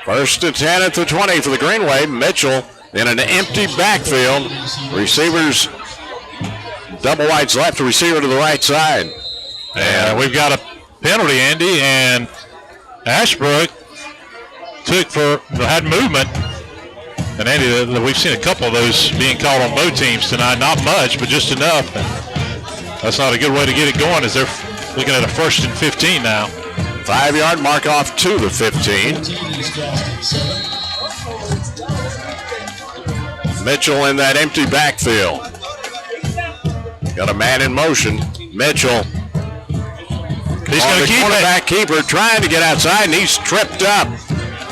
1st and 10 at the 20 for the Green Wave. Mitchell in an empty backfield. Receivers double wides left, receiver to the right side. And we've got a penalty, Andy, and Ashbrook had movement. And Andy, we've seen a couple of those being called on both teams tonight. Not much, but just enough. And that's not a good way to get it going as they're looking at a 1st and 15 now. 5-yard mark off to the 15. Mitchell in that empty backfield. Got a man in motion. Mitchell. He's going to keep quarterback keeper trying to get outside, and he's tripped up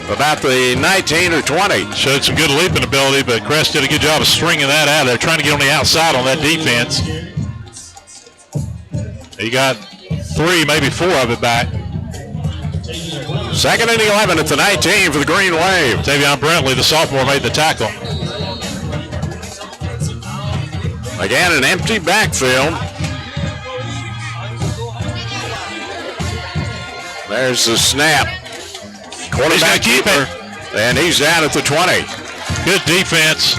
about the 19 or 20. Showed some good leaping ability, but Crest did a good job of stringing that out. They're trying to get on the outside on that defense. He got 3, maybe 4 of it back. 2nd and 11 at the 19 for the Green Wave. Tavion Brentley, the sophomore, made the tackle. Again, an empty backfield. There's the snap. Quarterback keeper, and he's down at the 20. Good defense.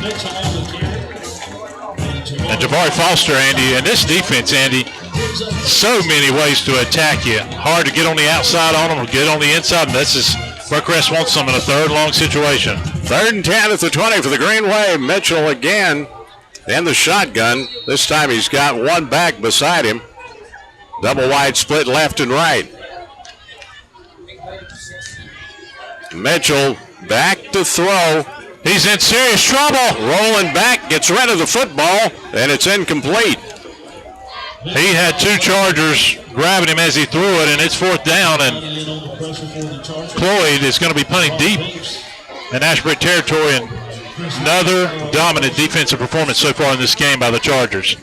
And Jabari Foster, Andy, and this defense, Andy, so many ways to attack you. Hard to get on the outside on them or get on the inside, and this is where Crest wants them in a 3rd long situation. 3rd and 10 at the 20 for the Green Wave. Mitchell again in the shotgun. This time he's got one back beside him. Double wide split left and right. Mitchell back to throw. He's in serious trouble. Rolling back, gets rid of the football, and it's incomplete. He had 2 Chargers grabbing him as he threw it, and it's 4th down, and Cloyd is going to be punting deep in Ashbrook territory, and Another dominant defensive performance so far in this game by the Chargers.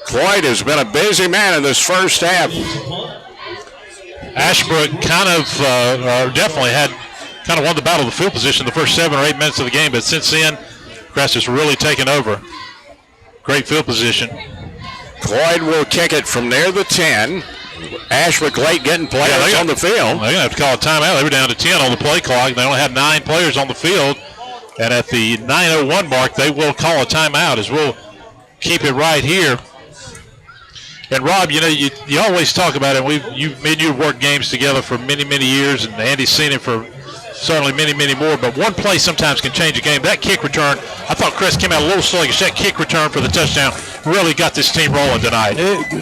Cloyd has been a busy man in this first half. Ashbrook definitely had won the battle of the field position the first 7 or 8 minutes of the game, but since then, Crest has really taken over. Great field position. Cloyd will kick it from near the 10. Ashbrook late getting players on the field. They're going to have to call a timeout. They were down to 10 on the play clock. They only had 9 players on the field. And at the 9:01 mark, they will call a timeout as we'll keep it right here. And Rob, you always talk about it. Me and you have worked games together for many, many years, and Andy's seen it for certainly many, many more. But one play sometimes can change a game. That kick return, I thought Crest came out a little sluggish. That kick return for the touchdown really got this team rolling tonight.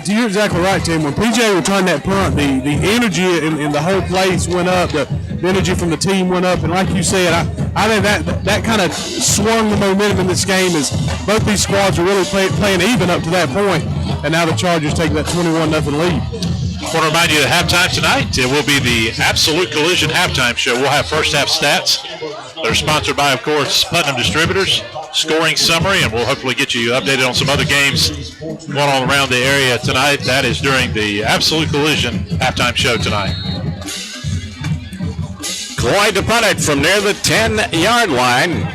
You're exactly right, Tim. When PJ returned that punt, the energy in the whole place went up. The energy from the team went up. And like you said, I think that kind of swung the momentum in this game as both these squads are really playing even up to that point. And now the Chargers take that 21-0 lead. I want to remind you that halftime tonight, it will be the Absolute Collision halftime show. We'll have first half stats. They're sponsored by, of course, Putnam Distributors, scoring summary, and we'll hopefully get you updated on some other games going on around the area tonight. That is during the Absolute Collision halftime show tonight. Cloyd to punt it from near the 10-yard line.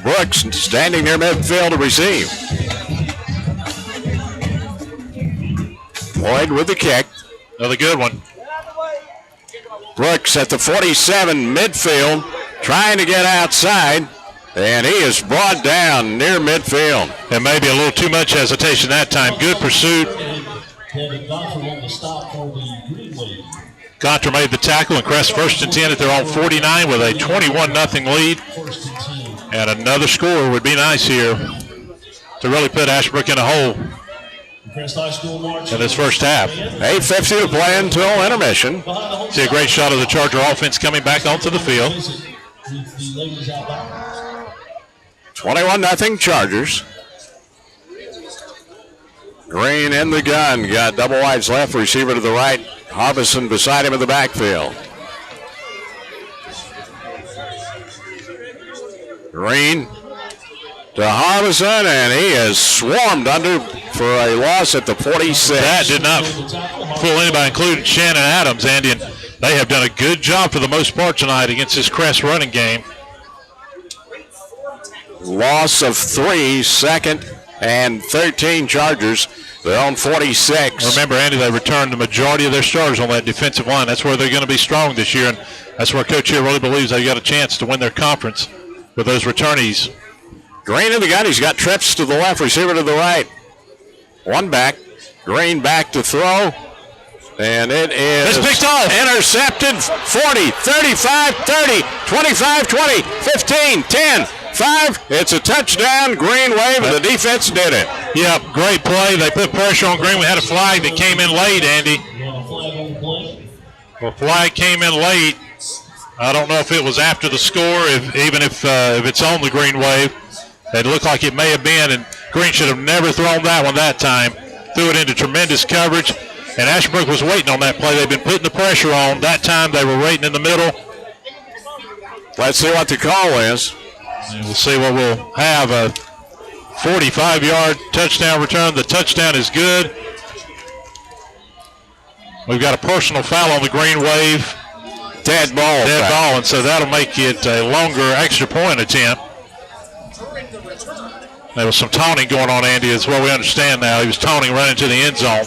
Brooks standing near midfield to receive. Cloyd with the kick. Another good one. Brooks at the 47 midfield, trying to get outside, and he is brought down near midfield. And maybe a little too much hesitation that time. Good pursuit. Contra made the tackle, and Crest first and 10 at their own 49 with a 21-0 lead. And another score would be nice here to really put Ashbrook in a hole in this first half. 8:50 to play until intermission. See a great shot of the Charger offense coming back onto the field. 21-0 Chargers. Green in the gun. Got double wides left, receiver to the right. Harbison beside him in the backfield. Green to Harbison, and he is swarmed under for a loss at the 46. That did not fool anybody, including Shannon Adams, Andy, and they have done a good job for the most part tonight against this Crest running game. Loss of 3, second and 13 Chargers. They're on 46. Remember, Andy, they returned the majority of their starters on that defensive line. That's where they're going to be strong this year, and that's where Coach here really believes they've got a chance to win their conference with those returnees. Green in the gun. He's got trips to the left, receiver to the right. One back. Green back to throw. And it is picked off. Intercepted. 40, 35, 30, 25, 20, 15, 10, 5. It's a touchdown. Green wave, and the defense did it. Yep, great play. They put pressure on Green. We had a flag that came in late, Andy. Well, flag came in late. I don't know if it was after the score, if it's on the Green wave. It looked like it may have been, and Green should have never thrown that one that time. Threw it into tremendous coverage, and Ashbrook was waiting on that play. They've been putting the pressure on. That time they were waiting in the middle. Let's see what the call is. And we'll see what we'll have. A 45-yard touchdown return. The touchdown is good. We've got a personal foul on the Green wave. Dead ball, and so that'll make it a longer extra point attempt. There was some taunting going on, Andy, is what we understand now. He was taunting running to the end zone.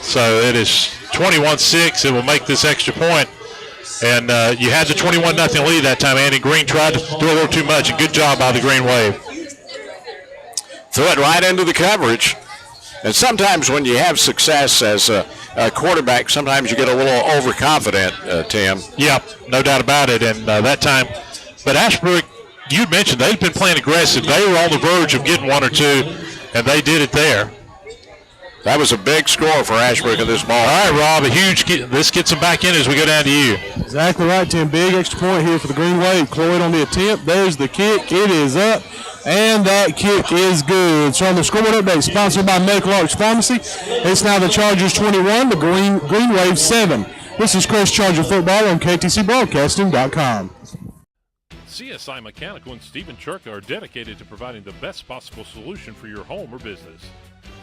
So it is 21-6. It will make this extra point. And you had the 21-0 lead that time, Andy. Green tried to do a little too much, and good job by the Green Wave. Threw it right into the coverage. And sometimes when you have success as a quarterback, sometimes you get a little overconfident, Tim. Yep, no doubt about it. And that time, but Ashbrook, you mentioned they've been playing aggressive. They were on the verge of getting 1 or 2, and they did it there. That was a big score for Ashbrook in this ball. All right, Rob, this gets them back in as we go down to you. Exactly right, Tim. Big extra point here for the Green Wave. Cloyd on the attempt. There's the kick. It is up, and that kick is good. So on the scoreboard update, sponsored by Medical Arts Pharmacy, it's now the Chargers 21, the Green Wave 7. This is Crest Charger Football on KTCBroadcasting.com. CSI Mechanical and Stephen Churka are dedicated to providing the best possible solution for your home or business.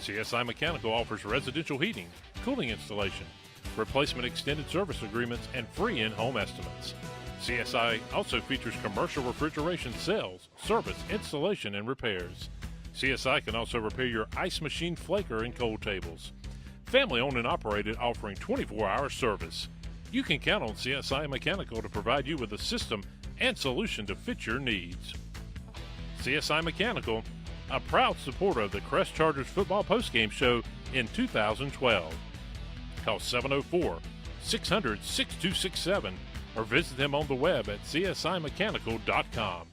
CSI Mechanical offers residential heating, cooling installation, replacement extended service agreements, and free in-home estimates. CSI also features commercial refrigeration sales, service, installation, and repairs. CSI can also repair your ice machine flaker and cold tables. Family owned and operated, offering 24-hour service. You can count on CSI Mechanical to provide you with a system and solution to fit your needs. CSI Mechanical, a proud supporter of the Crest Chargers football postgame show in 2012. Call 704-600-6267 or visit them on the web at csimechanical.com.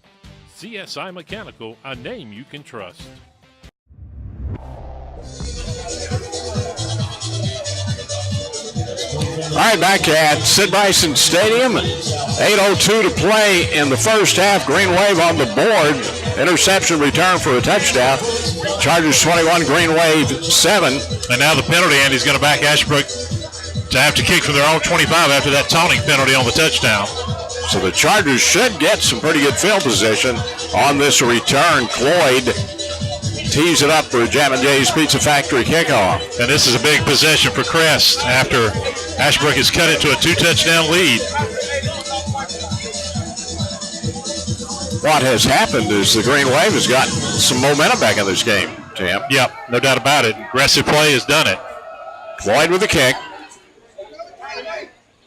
CSI Mechanical, a name you can trust. All right, back at Sid Bryson Stadium. 8:02 to play in the first half. Green Wave on the board. Interception return for a touchdown. Chargers 21, Green Wave 7. And now the penalty, Andy's going to back Ashbrook to have to kick from their own 25 after that taunting penalty on the touchdown. So the Chargers should get some pretty good field position on this return. Cloyd tees it up for Jammin' Jay's Pizza Factory kickoff. And this is a big possession for Crest after Ashbrook has cut it to a 2-touchdown lead. What has happened is the Green Wave has gotten some momentum back in this game, Tim. Yep, no doubt about it. Aggressive play has done it. Cloyd with the kick.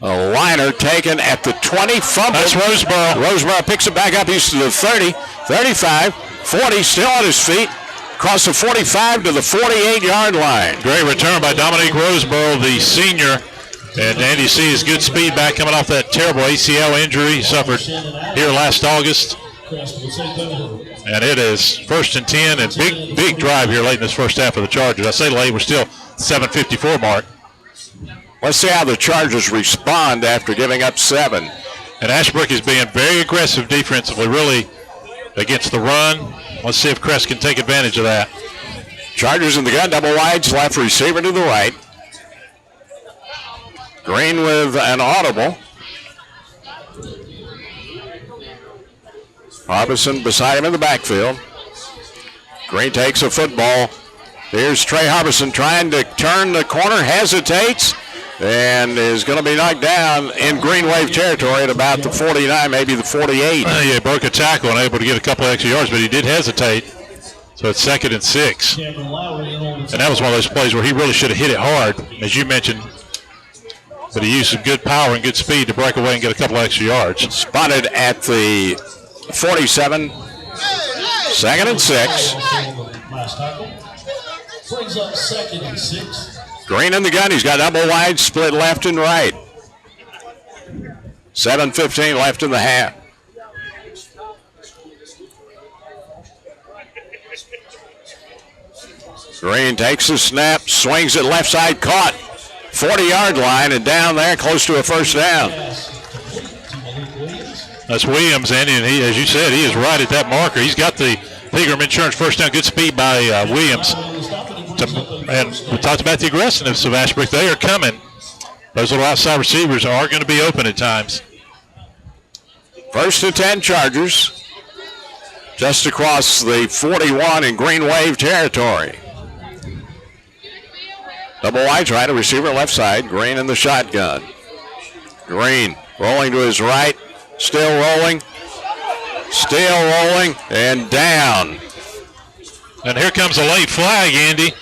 A liner taken at the 20, fumble. That's Roseboro. Roseboro picks it back up. He's to the 30, 35, 40, still on his feet. Across the 45 to the 48-yard line. Great return by Dominique Roseboro, the senior. And Andy C is good speed back coming off that terrible ACL injury he suffered here last August. And it is 1st and 10 and big drive here late in this first half of the Chargers. I say late, we're still 7:54 mark. Let's see how the Chargers respond after giving up 7. And Ashbrook is being very aggressive defensively, really, against the run. Let's see if Crest can take advantage of that. Chargers in the gun, double wides, left receiver to the right. Green with an audible. Harbison beside him in the backfield. Green takes a football. Here's Trey Harbison trying to turn the corner, hesitates, and is going to be knocked down in Green Wave territory at about the 49, maybe the 48. He broke a tackle and able to get a couple extra yards, but he did hesitate. So it's 2nd and 6. And that was one of those plays where he really should have hit it hard, as you mentioned. But he used some good power and good speed to break away and get a couple extra yards. Spotted at the 47, 2nd and 6. Brings up 2nd and 6. Green in the gun. He's got double wide, split left and right. 7:15 left in the half. Green takes the snap, swings it left side, caught. 40-yard line and down there close to a first down. That's Williams, Andy, and he, as you said, he is right at that marker. He's got the Pilgrim Insurance first down. Good speed by Williams. And we talked about the aggressiveness of Ashbrook. They are coming. Those little outside receivers are going to be open at times. 1st and 10 Chargers. Just across the 41 in Green Wave territory. Double wide right, a receiver left side. Green in the shotgun. Green rolling to his right. Still rolling, and down. And here comes a late flag, Andy.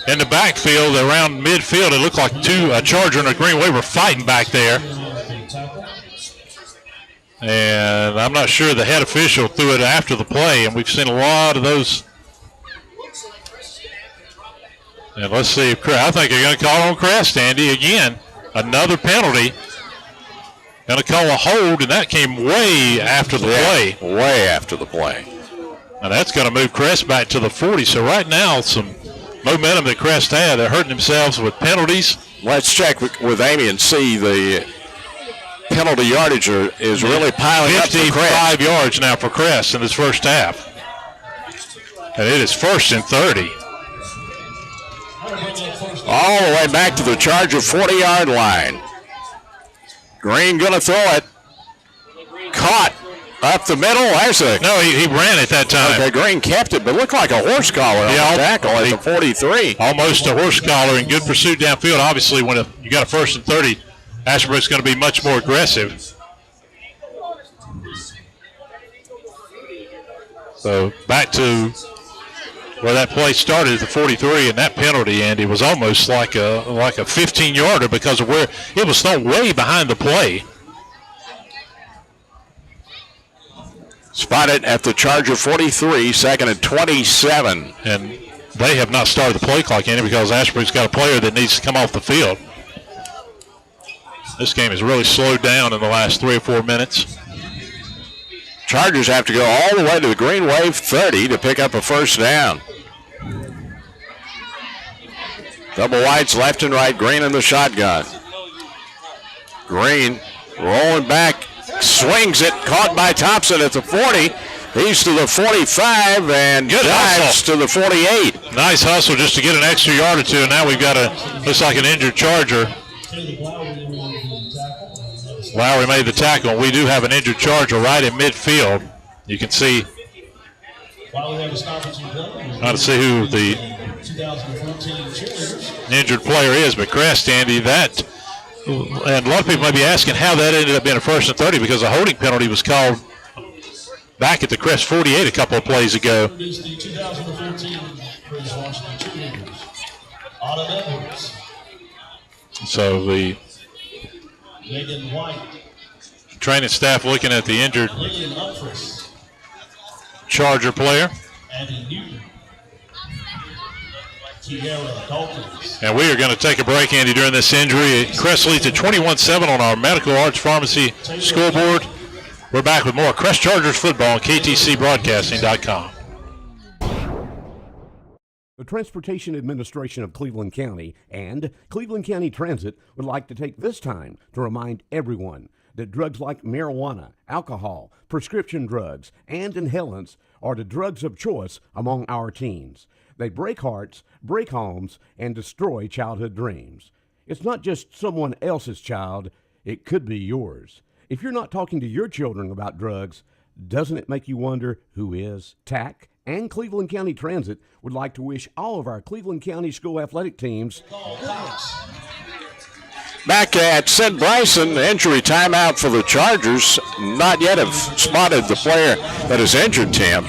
In the backfield, around midfield, it looked like a Charger and a Green Wave were fighting back there. And I'm not sure the head official threw it after the play, and we've seen a lot of those. And let's see if I think they're going to call on Crest, Andy, again. Another penalty. Going to call a hold, and that came way after the play. Way after the play. And that's going to move Crest back to the 40. So right now, some momentum that Crest had. They're hurting themselves with penalties. Let's check with Amy and see the penalty yardage is really piling up for Crest. 55 yards now for Crest in this first half. And it is 1st and 30. All the way back to the Charger 40-yard line. Green going to throw it. Caught Up the middle. There's a. No, he ran it that time. Okay, Green kept it, but looked like a horse collar on the tackle at the 43. Almost a horse collar and good pursuit downfield. Obviously, when you got a 1st and 30, Ashbrook's going to be much more aggressive. So back to where that play started at the 43, and that penalty, Andy, was almost like a 15-yarder because of where it was thrown way behind the play. Spotted at the Charger 43, 2nd and 27. And they have not started the play clock, Andy, because Ashbrook's got a player that needs to come off the field. This game has really slowed down in the last 3 or 4 minutes. Chargers have to go all the way to the Green Wave 30 to pick up a 1st down. Double wides left and right, Green in the shotgun. Green rolling back, swings it, caught by Thompson at the 40. He's to the 45 and dives to the 48. Nice hustle just to get an extra yard or two, and now we've got looks like an injured Charger. Lowry made the tackle. We do have an injured Charger right in midfield. You can see, not to see who the injured player is, but Crest, Andy, that, and a lot of people may be asking how that ended up being a 1st and 30 because a holding penalty was called back at the Crest 48 a couple of plays ago. So the training staff looking at the injured Charger player. And we are going to take a break, Andy, during this injury. Crest leads at 21-7 on our Medical Arts Pharmacy scoreboard. We're back with more Crest Chargers football on KTCBroadcasting.com. The Transportation Administration of Cleveland County and Cleveland County Transit would like to take this time to remind everyone that drugs like marijuana, alcohol, prescription drugs, and inhalants are the drugs of choice among our teens. They break hearts, break homes, and destroy childhood dreams. It's not just someone else's child, it could be yours. If you're not talking to your children about drugs, doesn't it make you wonder who is? TAC and Cleveland County Transit would like to wish all of our Cleveland County school athletic teams Back at Sid Bryson, injury timeout for the Chargers. Not yet have spotted the player that is injured, Tim.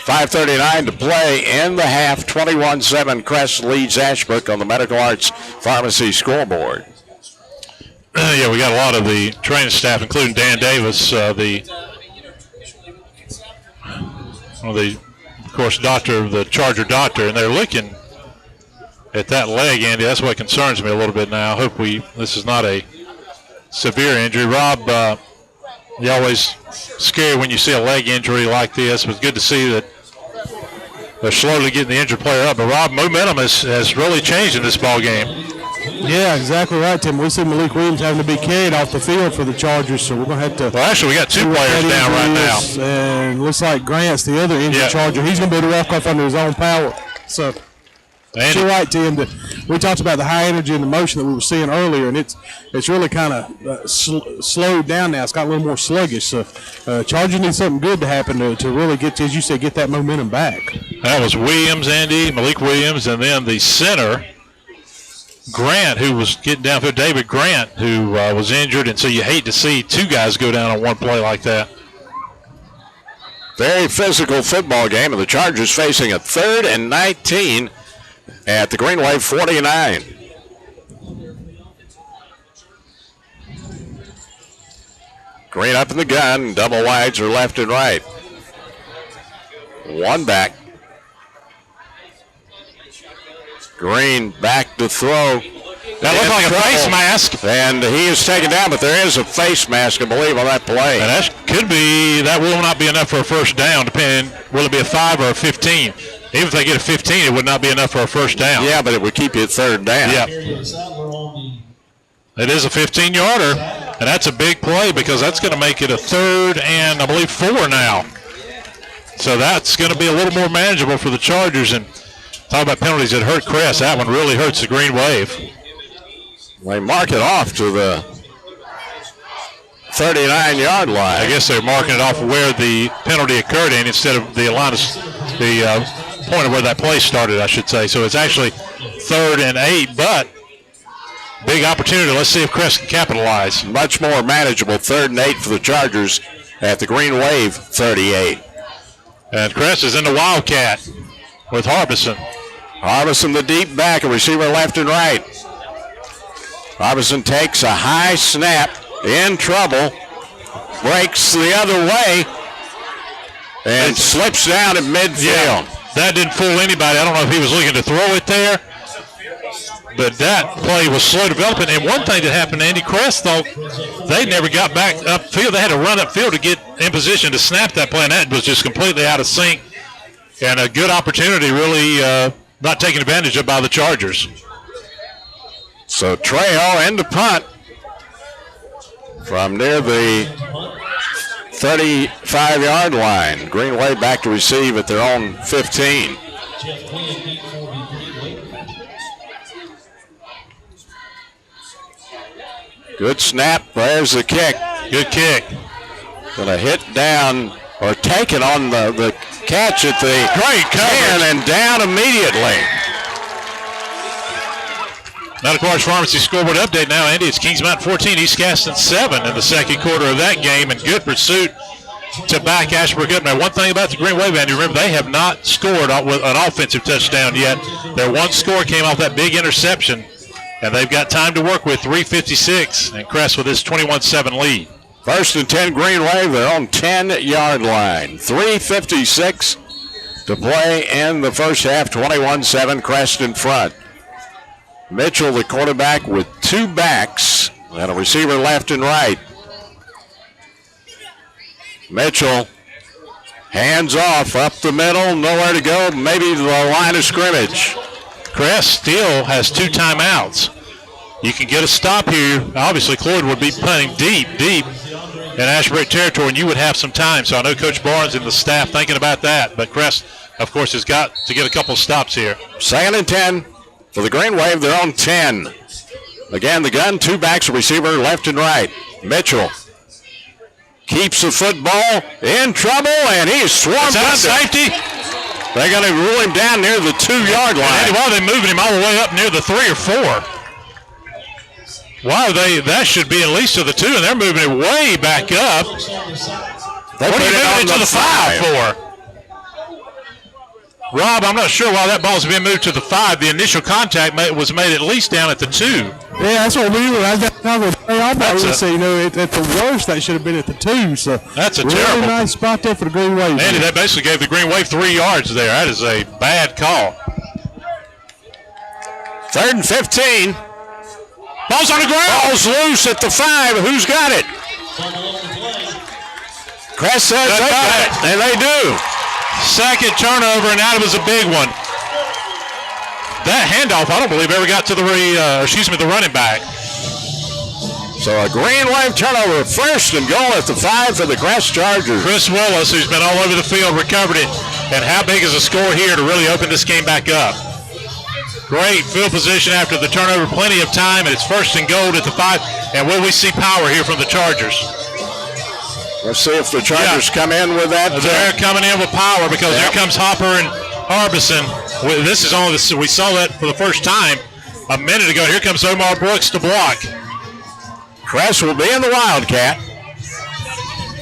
5:39 to play in the half. 21-7 Crest leads Ashbrook on the Medical Arts Pharmacy scoreboard. Yeah, we got a lot of the training staff, including Dan Davis, of course, the Charger doctor, and they're looking at that leg, Andy. That's what concerns me a little bit now. I hope this is not a severe injury. Rob, you always scary when you see a leg injury like this, but it's good to see that they're slowly getting the injured player up. But Rob, momentum has really changed in this ball game. Yeah, exactly right, Tim. We see Malik Williams having to be carried off the field for the Chargers, so we're going to have to. Well, actually, we got 2 players down right now. And looks like Grant's the other injured Charger. He's going to be able to walk off under his own power. So, you're right, Tim. We talked about the high energy and the motion that we were seeing earlier, and it's really kind of slowed down now. It's got a little more sluggish. So, Chargers need something good to happen to really get, as you said, get that momentum back. That was Williams, Andy, Malik Williams, and then the center, Grant, who was getting down for David Grant, who was injured, and so you hate to see 2 guys go down on one play like that. Very physical football game, and the Chargers facing a 3rd and 19 at the Green Wave 49. Green up in the gun, double wides are left and right. 1 back. Green back to throw. That looked like a face mask. And he is taken down, but there is a face mask, I believe, on that play. And that will not be enough for a first down, depending, will it be a 5 or a 15? Even if they get a 15, it would not be enough for a first down. Yeah, but it would keep you at 3rd down. Yeah. It is a 15-yarder, and that's a big play because that's going to make it a 3rd and, I believe, 4 now. So that's going to be a little more manageable for the Chargers. And talk about penalties that hurt Crest. That one really hurts the Green Wave. They mark it off to the 39-yard line. I guess they're marking it off where the penalty occurred in instead of the line of the point of where that play started, I should say. So it's actually 3rd and 8, but big opportunity. Let's see if Crest can capitalize. Much more manageable. 3rd and 8 for the Chargers at the Green Wave 38. And Crest is in the Wildcat with Harbison. Harbison, the deep back, a receiver left and right. Harbison takes a high snap, in trouble, breaks the other way, and slips down at midfield. Yeah, that didn't fool anybody. I don't know if he was looking to throw it there, but that play was slow developing. And one thing that happened to Andy Crest, though, they never got back upfield. They had to run upfield to get in position to snap that play, and that was just completely out of sync. And a good opportunity, really not taken advantage of by the Chargers. So Trejo and the punt from near the 35-yard line. Green Wave back to receive at their own 15. Good snap. There's the kick. Good kick. Gonna hit down or take it on the catch at the great coverage and down immediately. Now, of course, Pharmacy scoreboard update now, Andy. It's Kings Mountain 14, East Caston 7 in the second quarter of that game, and good pursuit to back Ashbrook up. Now, one thing about the Green Wave, Andy, remember they have not scored with an offensive touchdown yet. Their one score came off that big interception, and they've got time to work with. 3:56, and Crest with his 21-7 lead. 1st and 10 Green Wave, their own 10-yard line. 3:56 to play in the first half. 21-7, Crest in front. Mitchell, the quarterback, with 2 backs and a receiver left and right. Mitchell, hands off, up the middle, nowhere to go, maybe the line of scrimmage. Crest still has 2 timeouts. You can get a stop here. Obviously, Cloyd would be punting deep in Ashbrook territory, and you would have some time. So I know Coach Barnes and the staff thinking about that, but Crest, of course, has got to get a couple stops here. 2nd and 10 for the Green Wave, their own 10. Again, the gun, 2 backs, a receiver left and right. Mitchell keeps the football, in trouble, and he's swarmed under. Safety? They're going to rule him down near the 2-yard line. Andy, why are they moving him all the way up near the 3 or 4? Why are they? That should be at least to the 2, and they're moving it way back up. They what are you moving it to the 5 for? Rob, I'm not sure why that ball's being moved to the 5. The initial contact was made at least down at the 2. Yeah, that's what we were. I would say, at the worst, that should have been at the 2. So that's a really terrible nice spot there for the Green Wave. Andy, that basically gave the Green Wave 3 yards there. That is a bad call. 3rd and 15. Ball's on the ground. Ball's loose at the 5. Who's got it? Crest says they got it, and they do. Second turnover, and that was a big one. That handoff, I don't believe, ever got to the running back. So a Green Wave turnover, 1st and goal at the 5 for the Crest Chargers. Chris Willis, who's been all over the field, recovered it. And how big is a score here to really open this game back up? Great field position after the turnover, plenty of time, and it's 1st and goal at the 5. And will we see power here from the Chargers? Let's see if the Chargers come in with that. They're coming in with power because here comes Hopper and Harbison. This is only we saw that for the first time a minute ago. Here comes Omar Brooks to block. Crest will be in the Wildcat.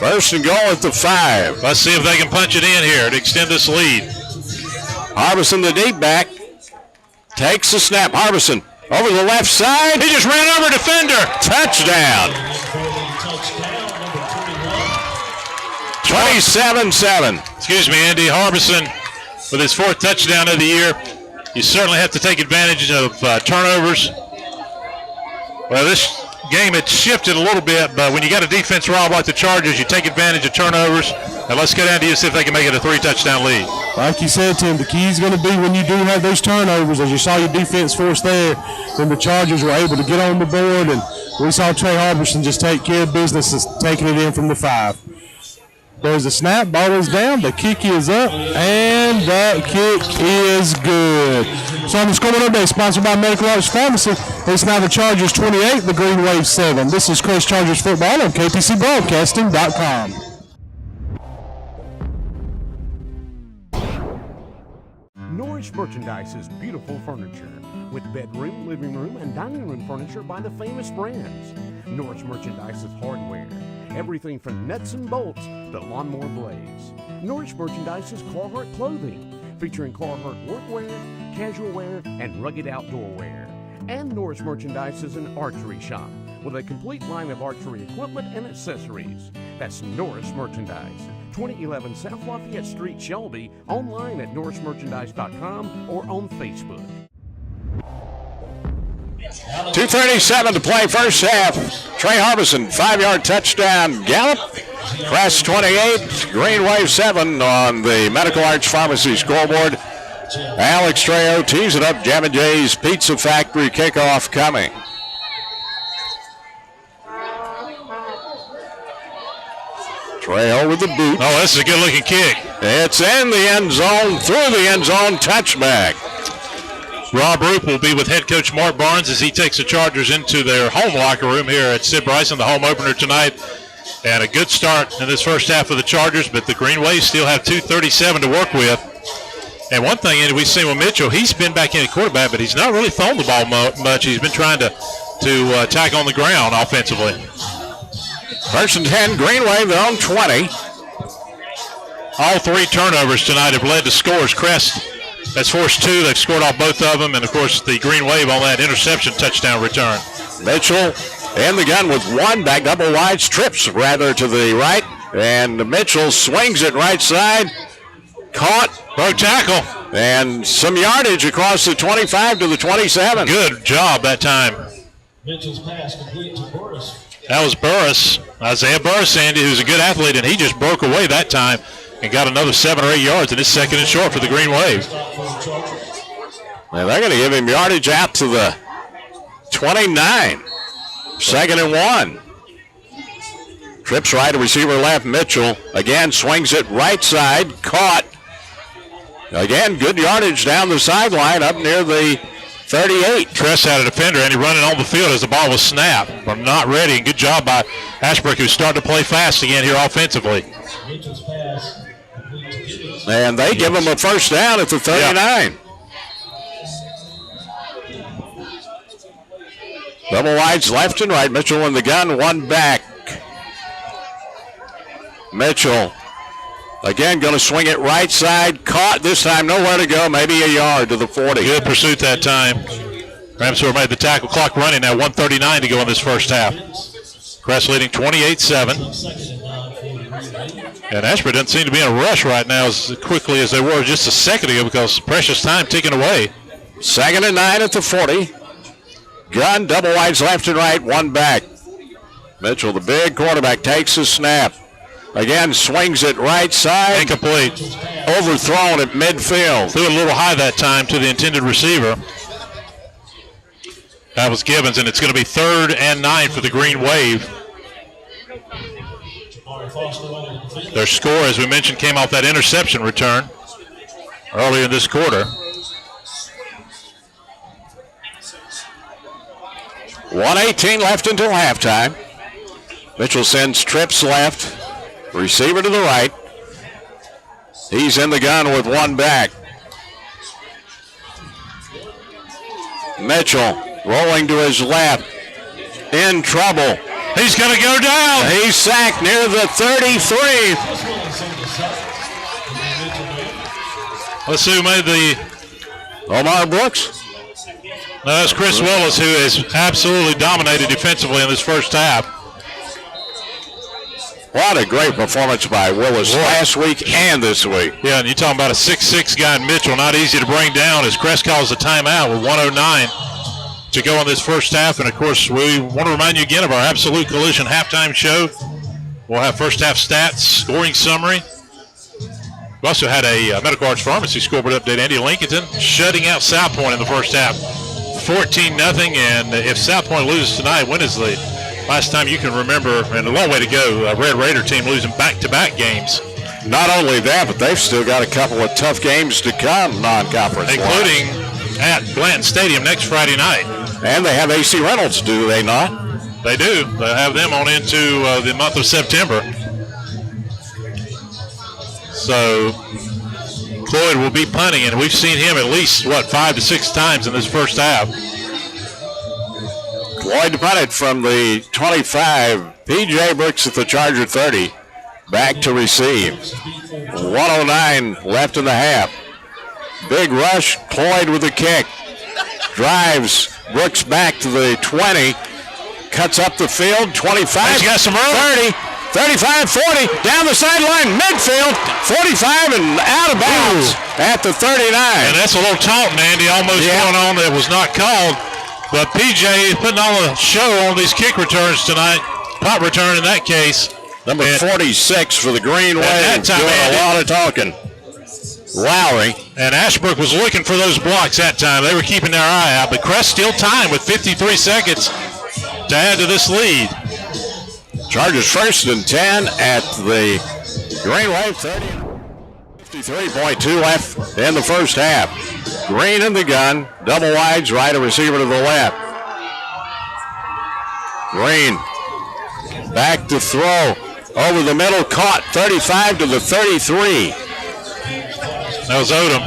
1st and goal at the 5. Let's see if they can punch it in here to extend this lead. Harbison, the deep back, takes the snap. Harbison over the left side. He just ran over a defender. Touchdown. 27-7. Excuse me, Andy. Harbison with his 4th touchdown of the year. You certainly have to take advantage of turnovers. Well, this game had shifted a little bit, but when you got a defense, Rob, like the Chargers, you take advantage of turnovers. And let's go down to you and see if they can make it a 3-touchdown lead. Like you said, Tim, the key is going to be when you do have those turnovers, as you saw your defense force there, then the Chargers were able to get on the board, and we saw Trey Harbison just take care of business, taking it in from the 5. There's a snap, ball is down, the kick is up, and that kick is good. So on the scoreboard update, sponsored by Medical Arts Pharmacy, it's now the Chargers 28, the Green Wave 7. This is Crest Chargers football on KPCBroadcasting.com. Norris Merchandise's beautiful furniture with bedroom, living room, and dining room furniture by the famous brands. Norris Merchandise's hardware, everything from nuts and bolts to lawnmower blades. Norris Merchandise's Carhartt clothing, featuring Carhartt workwear, casual wear, and rugged outdoor wear. And Norris Merchandise is an archery shop with a complete line of archery equipment and accessories. That's Norris Merchandise, 2011 South Lafayette Street, Shelby, online at norrismerchandise.com or on Facebook. 2:37 to play first half. Trey Harbison, 5-yard touchdown Gallup. Crest 28, Green Wave 7 on the Medical Arts Pharmacy scoreboard. Alex Trejo tees it up. Jam & J's Pizza Factory kickoff coming. Trejo with the boot. Oh, this is a good-looking kick. It's in the end zone, through the end zone, touchback. Rob Roop will be with head coach Mark Barnes as he takes the Chargers into their home locker room here at Sid Bryson, the home opener tonight. And a good start in this first half of the Chargers, but the Green Waves still have 2:37 to work with. And one thing we've seen with Mitchell, he's been back in at quarterback, but he's not really thrown the ball much. He's been trying to attack on the ground offensively. First and 10, Green Wave, their own 20. All three turnovers tonight have led to scores. Crest has forced two. They've scored off both of them. And, of course, the Green Wave on that interception touchdown return. Mitchell in the gun with one back, double wide, trips rather to the right. And Mitchell swings it right side. Caught. Broke tackle. And some yardage across the 25 to the 27. Good job that time. Mitchell's pass complete to Burris. That was Burris, Isaiah Burris, Sandy, who's a good athlete, and he just broke away that time and got another 7 or 8 yards, and it's second and short for the Green Wave. Well, they're going to give him yardage out to the 29. Second and 1. Trips right, receiver left. Mitchell again swings it right side, caught. Again, good yardage down the sideline up near the 38. Crest had a defender, and he running on the field as the ball was snapped. But not ready, and good job by Ashbrook, who's starting to play fast again here offensively. And they give him a first down at the 39. Yeah. Double wides left and right. Mitchell in the gun, one back. Mitchell again going to swing it right side. Caught this time, nowhere to go. Maybe a yard to the 40. Good pursuit that time. Ramseur made the tackle. Clock running now. 1:39 to go in this first half. Crest leading 28-7. And Ashbrook doesn't seem to be in a rush right now as quickly as they were just a second ago because precious time ticking away. Second and 9 at the 40. Gun, double wides left and right, one back. Mitchell, the big quarterback, takes the snap. Again, swings it right side. Incomplete. Overthrown at midfield. Threw it a little high that time to the intended receiver. That was Gibbons, and it's going to be 3rd and 9 for the Green Wave. Their score, as we mentioned, came off that interception return earlier in this quarter. 1:18 left until halftime. Mitchell sends trips left. Receiver to the right. He's in the gun with one back. Mitchell rolling to his left. In trouble. He's going to go down. He's sacked near the 33. Let's see who made the... Omar Brooks. No, that's Chris Willis, who has absolutely dominated defensively in this first half. What a great performance by Willis last week and this week. Yeah, and you're talking about a 6'6" guy in Mitchell, not easy to bring down as Crest calls a timeout with 1:09 to go in this first half. And, of course, we want to remind you again of our Absolute Collision halftime show. We'll have first half stats, scoring summary. We also had a Medical Arts Pharmacy scoreboard update. Andy Lincolnton shutting out South Point in the first half. 14-0, and if South Point loses tonight, when is the last time you can remember, and a long way to go, a Red Raider team losing back-to-back games. Not only that, but they've still got a couple of tough games to come, non-conference, including at Blanton Stadium next Friday night. And they have AC Reynolds, do they not? They do. They'll have them on into the month of September. So Cloyd will be punting, and we've seen him at least, 5 to 6 times in this first half. Cloyd punted from the 25. P.J. Brooks at the Charger 30. Back to receive. 1:09 left in the half. Big rush. Cloyd with the kick. Drives. Brooks back to the 20. Cuts up the field. 25. He's got some room. 30. 35, 40. Down the sideline. Midfield. 45 and out of bounds at the 39. And that's a little taunt, Mandy, almost going on that was not called. But P.J. is putting on a show on these kick returns tonight. Punt return in that case. Number 46 for the Green Wave. That time, doing a lot of talking. Lowry. And Ashbrook was looking for those blocks that time. They were keeping their eye out. But Crest still time with 53 seconds to add to this lead. Chargers first and 10 at the Green Wave 30. 53.2 left in the first half. Green in the gun. Double wides, right, a receiver to the left. Green back to throw. Over the middle, caught 35 to the 33. That was Odom.